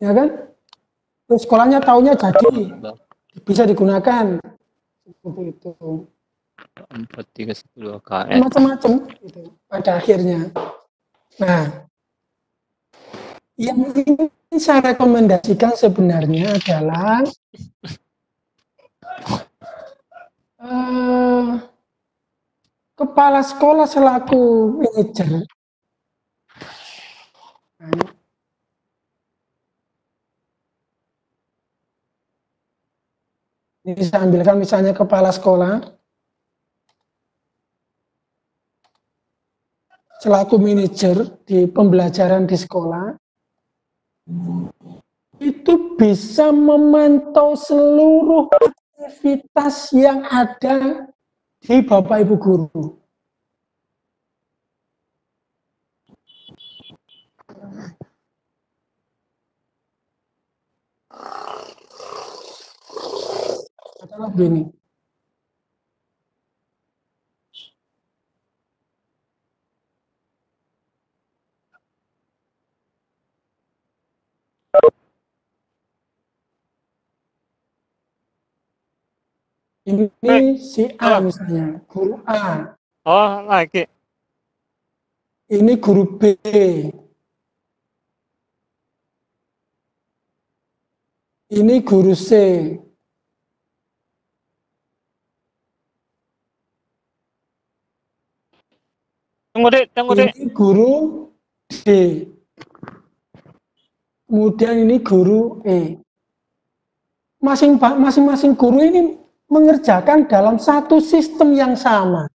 ya kan? Terus sekolahnya taunya jadi, bisa digunakan, seperti itu. 4310 KN. Macam-macam gitu, pada akhirnya. Nah, yang ini saya rekomendasikan sebenarnya adalah kepala sekolah selaku manajer Ini saya ambilkan misalnya kepala sekolah selaku manajer di pembelajaran di sekolah, itu bisa memantau seluruh aktivitas yang ada di Bapak Ibu guru. Adalah begini. Ini si A misalnya, guru A. Oh, lagi. Ini guru B. Ini guru C. Tunggu deh. Ini guru D. Kemudian ini guru E. Masing-masing guru ini mengerjakan dalam satu sistem yang sama.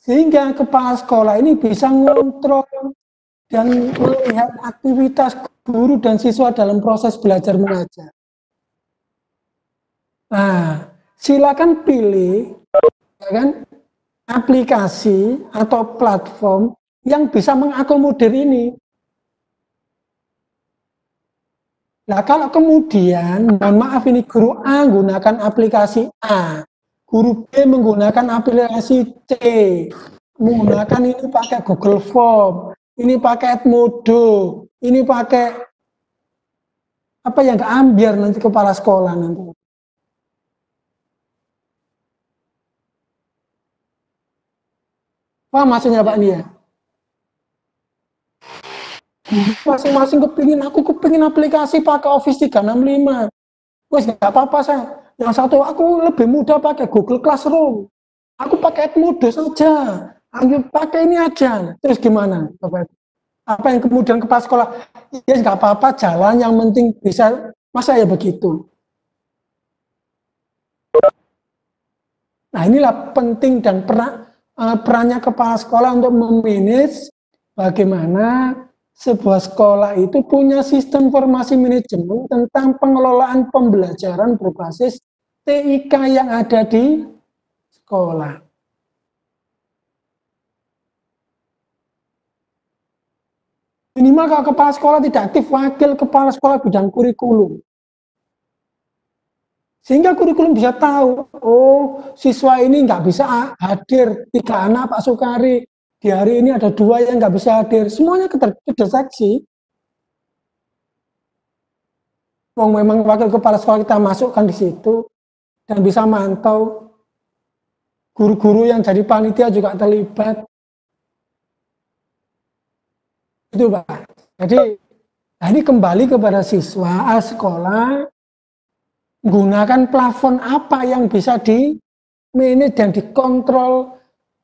Sehingga kepala sekolah ini bisa mengontrol dan melihat aktivitas guru dan siswa dalam proses belajar mengajar. Nah, silakan pilih ya kan, aplikasi atau platform yang bisa mengakomodir ini. Nah, kalau kemudian, mohon maaf ini guru A menggunakan aplikasi A, guru B menggunakan aplikasi C, menggunakan ini pakai Google Form, ini pakai Edmodo, ini pakai apa yang nggak ambiar nanti kepala sekolah nanti. Paham maksudnya Pak Nia? Masing-masing aku kepingin aplikasi pakai Office 365. Wes nggak apa-apa saya. Yang satu aku lebih mudah pakai Google Classroom. Aku pakai Edmodo saja. Aku pakai ini aja. Terus gimana, Bapak? Apa yang kemudian kepala sekolah? Ya nggak apa-apa, jalan yang penting bisa. Masa ya begitu? Nah inilah penting dan perannya kepala sekolah untuk memanage bagaimana sebuah sekolah itu punya sistem informasi manajemen tentang pengelolaan pembelajaran berbasis TIK yang ada di sekolah. Minimal kalau kepala sekolah tidak aktif, wakil kepala sekolah bidang kurikulum. Sehingga kurikulum bisa tahu, oh siswa ini nggak bisa hadir, 3 anak Pak Sukari, di hari ini ada 2 yang nggak bisa hadir, semuanya kedeteksi. Memang wakil kepala sekolah kita masukkan di situ, dan bisa mantau, guru-guru yang jadi panitia juga terlibat. Itu Pak. Jadi, nah ini kembali kepada siswa, sekolah, menggunakan plafon apa yang bisa di-manage dan dikontrol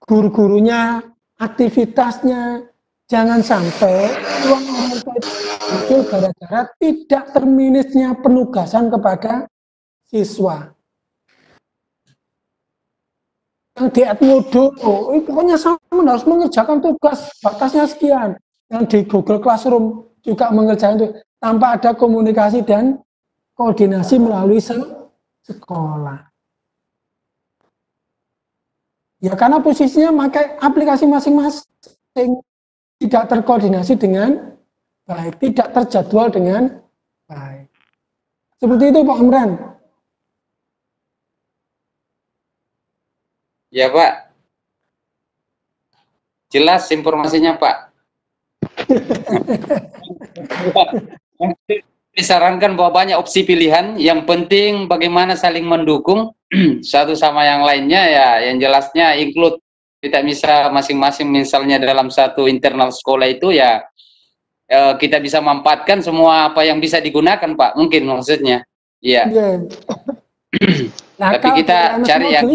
guru-gurunya, aktivitasnya. Jangan sampai uang orang tua itu muncul gara-gara tidak termanage-nya penugasan kepada siswa. Yang di Edmodo, pokoknya sama harus mengerjakan tugas, batasnya sekian. Yang di Google Classroom juga mengerjakan itu tanpa ada komunikasi dan koordinasi melalui sekolah. Ya karena posisinya pakai aplikasi masing-masing, tidak terkoordinasi dengan baik, tidak terjadwal dengan baik. Seperti itu Pak Amran. Ya Pak. Jelas informasinya Pak. Disarankan bahwa banyak opsi pilihan, yang penting bagaimana saling mendukung satu sama yang lainnya, ya yang jelasnya include, tidak bisa masing-masing misalnya dalam satu internal sekolah itu ya kita bisa memanfaatkan semua apa yang bisa digunakan Pak, mungkin maksudnya iya. Nah, tapi kita cari yang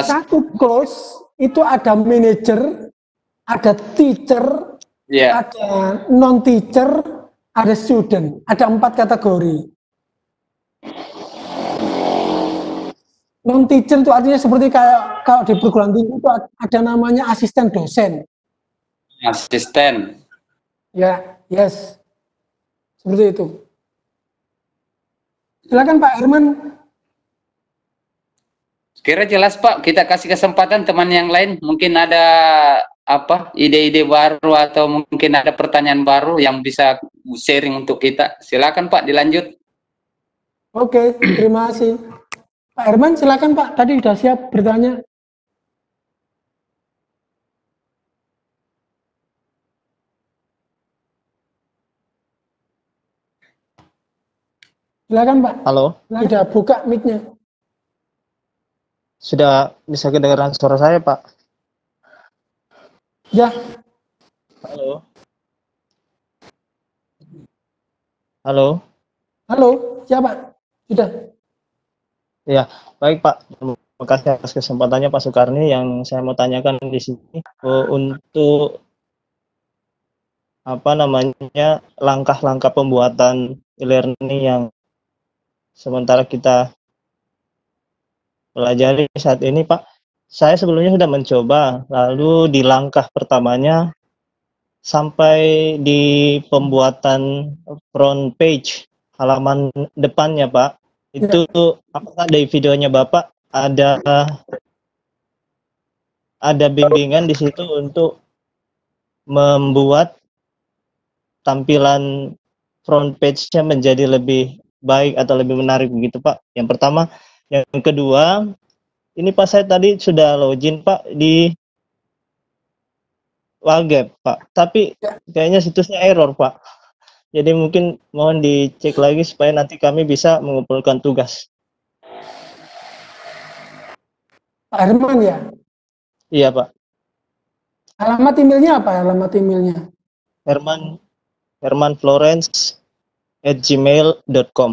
satu course itu ada manajer, ada teacher, ada non-teacher, ada student, ada 4 kategori. Non teacher itu artinya seperti kayak kalau di perguruan tinggi itu ada namanya asisten dosen. Asisten. Ya, yes. Seperti itu. Silakan Pak Herman. Kira jelas Pak, kita kasih kesempatan teman yang lain, mungkin ada apa ide-ide baru atau mungkin ada pertanyaan baru yang bisa sharing untuk kita. Silakan Pak, dilanjut. Oke, terima kasih. Pak Herman, silakan Pak. Tadi sudah siap bertanya. Silakan Pak. Halo, Sudah buka mic-nya. sudah bisa kedengaran suara saya, Pak? Ya, Halo. Halo. halo. Siapa? Sudah. Ya, baik Pak. Terima kasih atas kesempatannya Pak Sukarni. Yang saya mau tanyakan di sini untuk apa namanya langkah-langkah pembuatan e-learning yang sementara kita pelajari saat ini, Pak. Saya sebelumnya sudah mencoba, lalu di langkah pertamanya sampai di pembuatan front page halaman depannya, Pak. Itu apakah dari videonya Bapak ada bimbingan di situ untuk membuat tampilan front page-nya menjadi lebih baik atau lebih menarik begitu, Pak? Yang pertama. Yang kedua, ini Pak, saya tadi sudah login Pak di Wagep Pak, tapi kayaknya situsnya error Pak. Jadi mungkin mohon dicek lagi supaya nanti kami bisa mengumpulkan tugas. Pak Herman ya? Iya Pak. Alamat emailnya apa? Alamat emailnya? hermanflorence@gmail.com.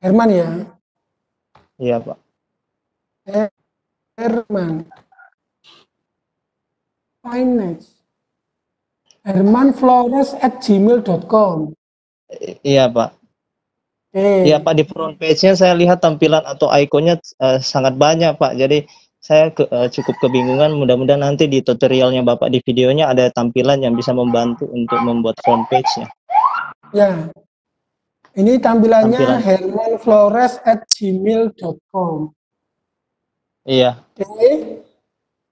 Herman ya? Iya Pak. Herman. Finance. hermanflores@gmail.com. Iya Pak. Iya Pak, di front page-nya saya lihat tampilan atau ikonnya sangat banyak Pak. Jadi saya cukup kebingungan. Mudah-mudahan nanti di tutorialnya Bapak di videonya ada tampilan yang bisa membantu untuk membuat front page-nya. Ya. Ini tampilannya hermanflores@gmail.com. Iya. Oke.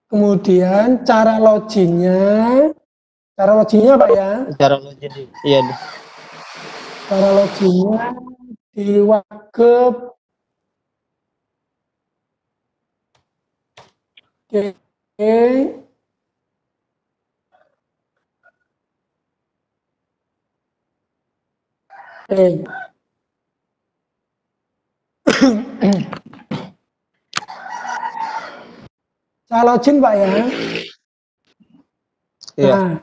Kemudian cara loginnya Pak ya? Cara login, iya. Cara loginnya di Wagep. Oke. Saya login Pak ya. Iya. Nah,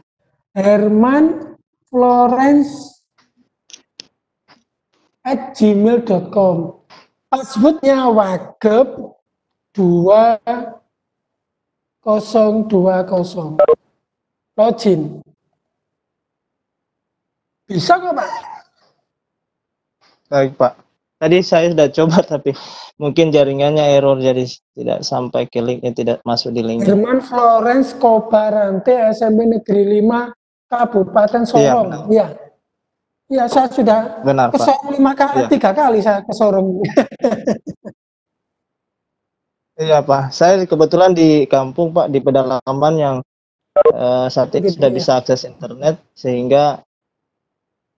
Herman Florence @gmail.com. Passwordnya Wagep 2020. Login. Bisa nggak Pak? Baik Pak. Tadi saya sudah coba tapi mungkin jaringannya error jadi tidak sampai ke linknya, tidak masuk di linknya. Herman Florence Kobarante SMP Negeri 5 Kabupaten Sorong. Iya. Iya, saya sudah Benar, ke Pak. Sorong 5 kali, Iya. 3 kali saya ke Sorong. Iya Pak, saya kebetulan di kampung Pak, di pedalaman yang saat ini Gitu, sudah ya. bisa akses internet, sehingga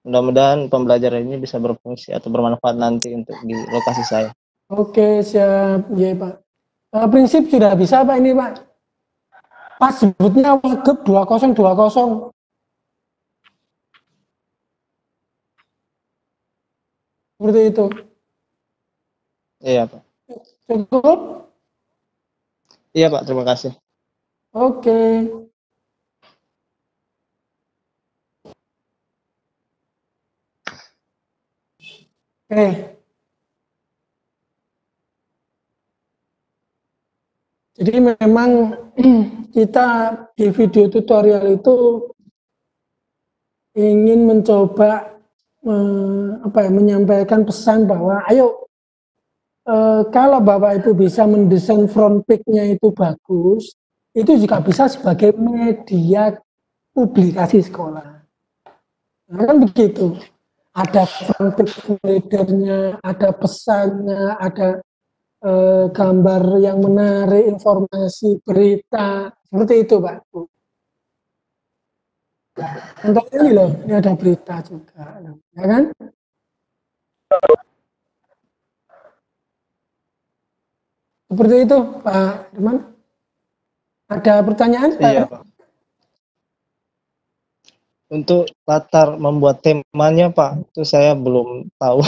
mudah-mudahan pembelajaran ini bisa berfungsi atau bermanfaat nanti untuk di lokasi saya. Oke, siap. Iya, Pak. Prinsip sudah bisa Pak ini Pak. Passwordnya Wagep 2020. Seperti itu. Iya Pak. Cukup? Iya Pak, terima kasih. Oke. Oke. Jadi memang kita di video tutorial itu ingin mencoba menyampaikan pesan bahwa ayo kalau Bapak Ibu bisa mendesain front page-nya itu bagus, itu juga bisa sebagai media publikasi sekolah. Nah, kan begitu. Ada front page leadernya, ada pesannya, ada gambar yang menarik, informasi, berita, seperti itu Pak Ibu. Untuk ini loh, ini ada berita juga, ya kan? Seperti itu Pak Irman. Ada pertanyaan Pak? Iya, Pak. Untuk latar membuat temanya, Pak, itu saya belum tahu.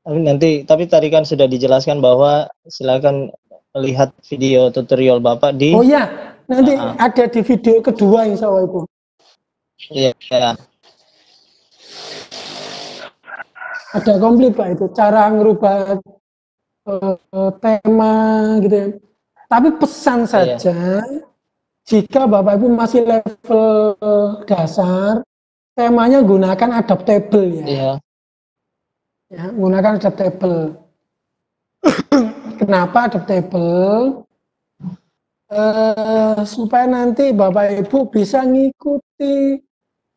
Tapi tadi kan sudah dijelaskan bahwa silakan lihat video tutorial Bapak di. Oh ya, nanti ada di video kedua insya Allah itu. Iya. Ada komplit Pak itu, cara ngerubah tema gitu ya. Tapi pesan saja, jika Bapak Ibu masih level dasar, temanya gunakan adaptable ya. Iya. Ya, gunakan adaptable. Kenapa adaptable? Supaya nanti Bapak Ibu bisa ngikuti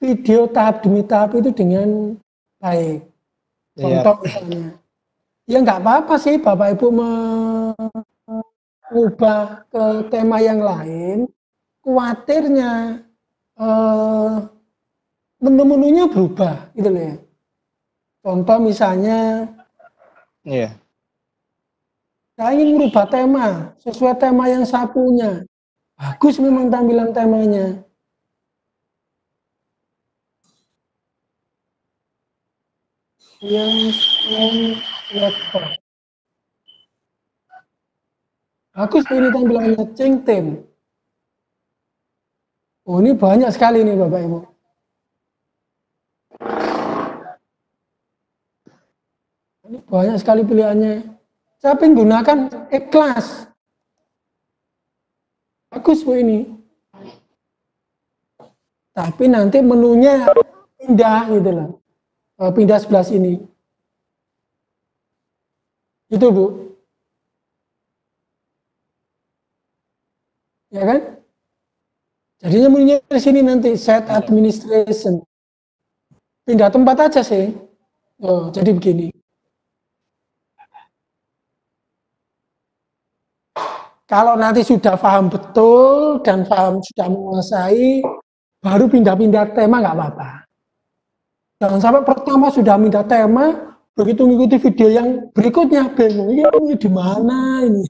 video tahap demi tahap itu dengan baik. Contoh misalnya, ya nggak apa-apa sih Bapak Ibu mengubah ke tema yang lain, khawatirnya menu-menunya berubah gitu loh ya. Contoh misalnya, saya ingin merubah tema sesuai tema yang saya punya. Bagus memang tampilan temanya. Yang laptop. Bagus ini tampilannya Cengtem. Oh ini banyak sekali nih Bapak Ibu. Ini banyak sekali pilihannya. Saya ingin gunakan ikhlas. Bagus Bu ini. Tapi nanti menunya pindah gitu loh. Pindah sebelah sini. Itu Bu. Ya kan? Jadinya menunya di sini nanti set administration. Pindah tempat aja sih. Oh, jadi begini. Kalau nanti sudah paham betul dan paham sudah menguasai, baru pindah-pindah tema nggak apa-apa. Jangan sampai pertama sudah pindah tema, begitu mengikuti video yang berikutnya bingung, ini di mana ini?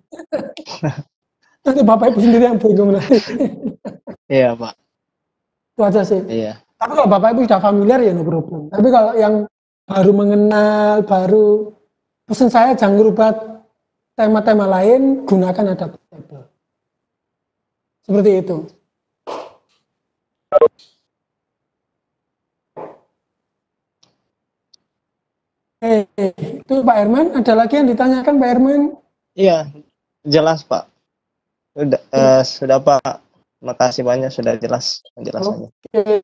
Nanti Bapak Ibu sendiri yang bingung nanti. Iya Pak. Itu aja sih. Iya. Tapi kalau Bapak Ibu sudah familiar ya no problem. Tapi kalau yang baru mengenal, baru pesan saya jangan merubah tema-tema lain, gunakan adaptable. Seperti itu. Itu Pak Herman, ada lagi yang ditanyakan Pak Herman? Iya, jelas Pak. Sudah Pak. Makasih banyak sudah jelas penjelasannya. Oke.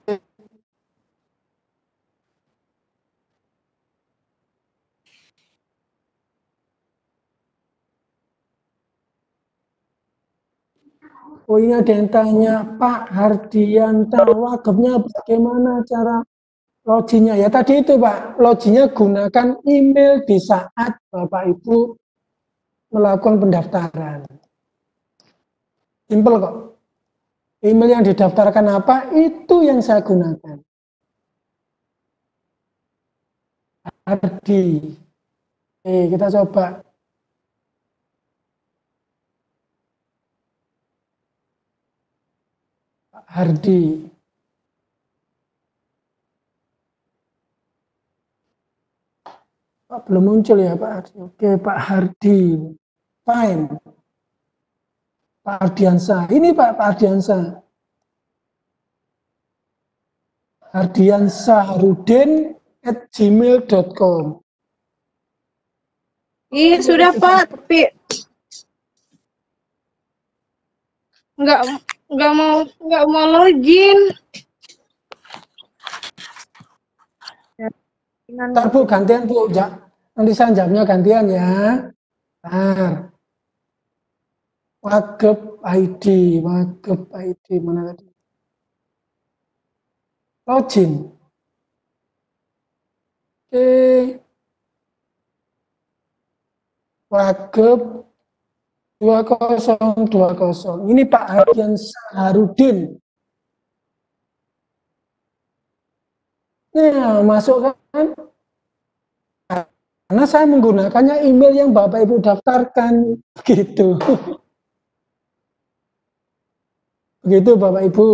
Oh ini ada yang tanya, Pak Hardianta, wagubnya bagaimana cara loginnya? Ya tadi itu Pak, loginnya gunakan email di saat Bapak Ibu melakukan pendaftaran. Simpel kok. Email yang didaftarkan apa, itu yang saya gunakan. Hardi. Kita coba. Hardi. Pak belum muncul ya Pak Hardi. Oke Pak Hardi. Fine. Pak Ardiansa. Ini Pak Ardiansa. Hardiansaharudin@gmail.com. Iya sudah Pak, tapi nggak mau login. Ntar Bu gantian Bu, Nanti saya jawabnya gantian ya. Nah, Wagep ID, Wagep ID mana tadi? Login. Oke. Wagep 2020. Ini Pak Ardian Saharudin. Nah, masuk kan? Karena saya menggunakannya email yang Bapak Ibu daftarkan. Begitu. Begitu Bapak Ibu.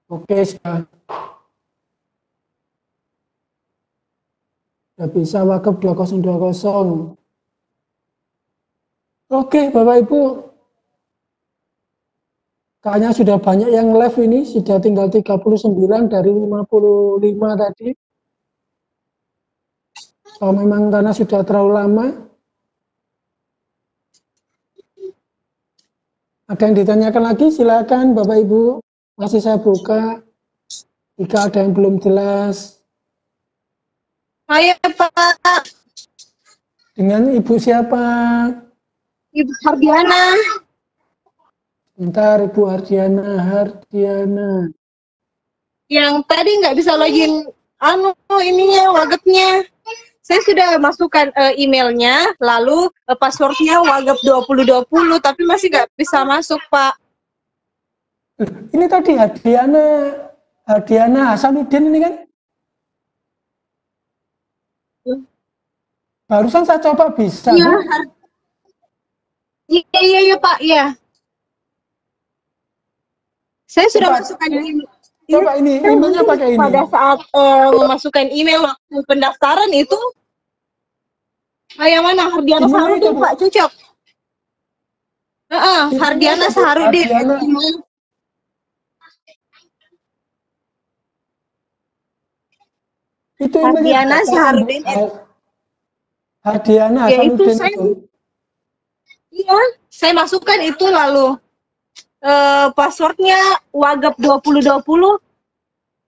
Oke, sudah bisa Wagep 2020. Oke, Bapak Ibu. Kayaknya sudah banyak yang live ini, sudah tinggal 39 dari 55 tadi. So, memang karena sudah terlalu lama. Ada yang ditanyakan lagi, silakan Bapak Ibu. Masih saya buka. Jika ada yang belum jelas. Ayo Pak, Dengan Ibu siapa? Ibu Hardiana. Bentar, Ibu Hardiana. Yang tadi nggak bisa login ininya Wagepnya. Saya sudah masukkan emailnya, lalu passwordnya Wagep 2020, tapi masih nggak bisa masuk Pak. Ini tadi Hardiana Hasanuddin ini kan? Barusan saya coba bisa. Iya, iya Pak, iya. Saya sudah masukkan email. Coba ini, emailnya pakai ini. Pada saat memasukkan email waktu pendaftaran itu, yang mana Hardiana Saharudin Pak, cocok. Hardiana Saharudin. Itu Hardiana Saharudin. Hardiana Ya itu Hasanuddin saya. itu. Iya, saya masukkan itu lalu passwordnya Wagep 2020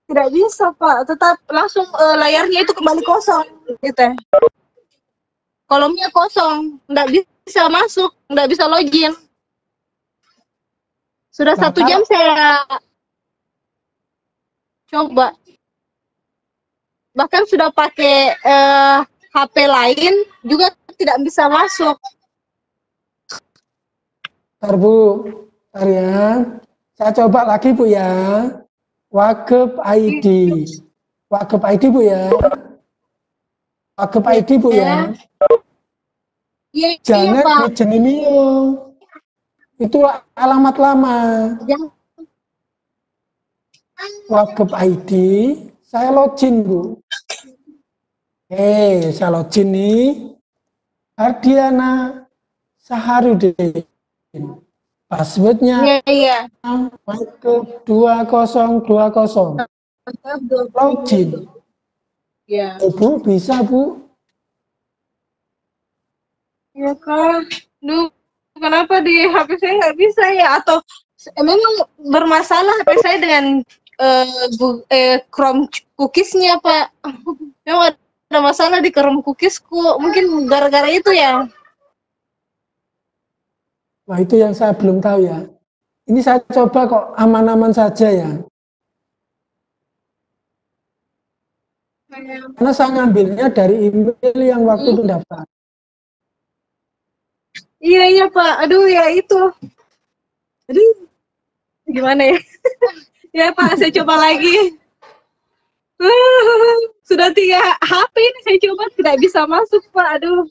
tidak bisa Pak, tetap langsung layarnya itu kembali kosong gitu. Kolomnya kosong, nggak bisa masuk, nggak bisa login. Sudah 1 jam saya coba, bahkan sudah pakai HP lain juga tidak bisa masuk. Bentar Bu, bentar ya. Saya coba lagi Bu ya. Wagep ID. Wagep ID Bu ya. Wagep ID Bu ya. Iya, Jangan Pak. di Jenimio. Itu alamat lama. Wagep ID. Saya login Bu. Saya login nih. Hardiana Saharudin. Passwordnya Wagep 2020. Login. Ya. Bu, bisa Bu? Ya kan. Duh, kenapa di HP saya nggak bisa ya? Atau memang bermasalah HP saya dengan Chrome cookies-nya Pak. Memang ada masalah di Chrome cookiesku. Mungkin gara-gara itu ya. Wah, itu yang saya belum tahu ya. Ini saya coba kok aman-aman saja ya. Karena saya ngambilnya dari email yang waktu pendaftaran. Iya Pak. Aduh ya itu. Aduh. Gimana ya? Ya Pak, saya coba lagi. Sudah 3 HP ini saya coba tidak bisa masuk Pak. Aduh.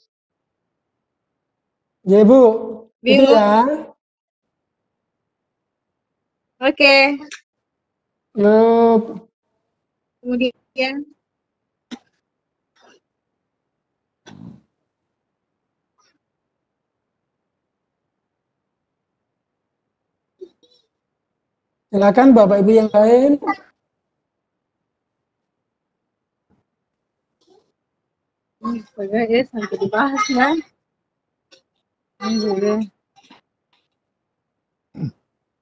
Ya Bu. Itu Bingung. ya. Oke. Yup. Kemudian Silakan Bapak Ibu yang lain. Ya, sampai dibahas kan.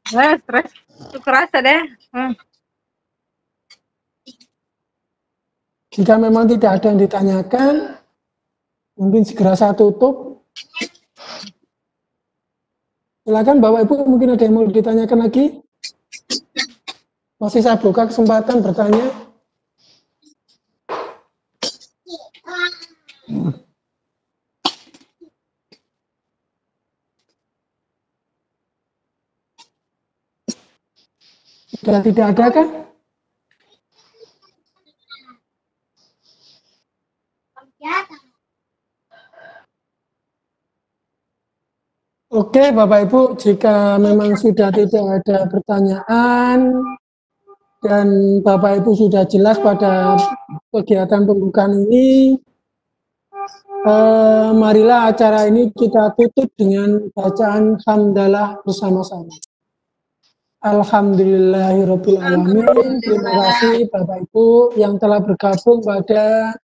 Stres itu kerasa deh. Jika memang tidak ada yang ditanyakan, mungkin segera saya tutup. Silakan Bapak Ibu, mungkin ada yang mau ditanyakan lagi? Masih saya buka kesempatan bertanya. Sudah tidak ada kan? Oke Bapak Ibu, jika memang sudah tidak ada pertanyaan dan Bapak Ibu sudah jelas pada kegiatan pembukaan ini, marilah acara ini kita tutup dengan bacaan hamdalah bersama-sama. Alhamdulillahirrahmanirrahim. Terima kasih Bapak Ibu yang telah bergabung pada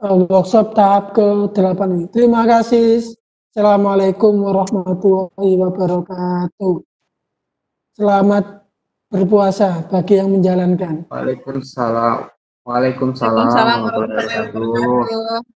workshop tahap ke-8 ini. Terima kasih. Assalamualaikum warahmatullahi wabarakatuh. Selamat berpuasa bagi yang menjalankan. Waalaikumsalam. Waalaikumsalam Waalaikumsalam warahmatullahi warahmatullahi wabarakatuh. wabarakatuh.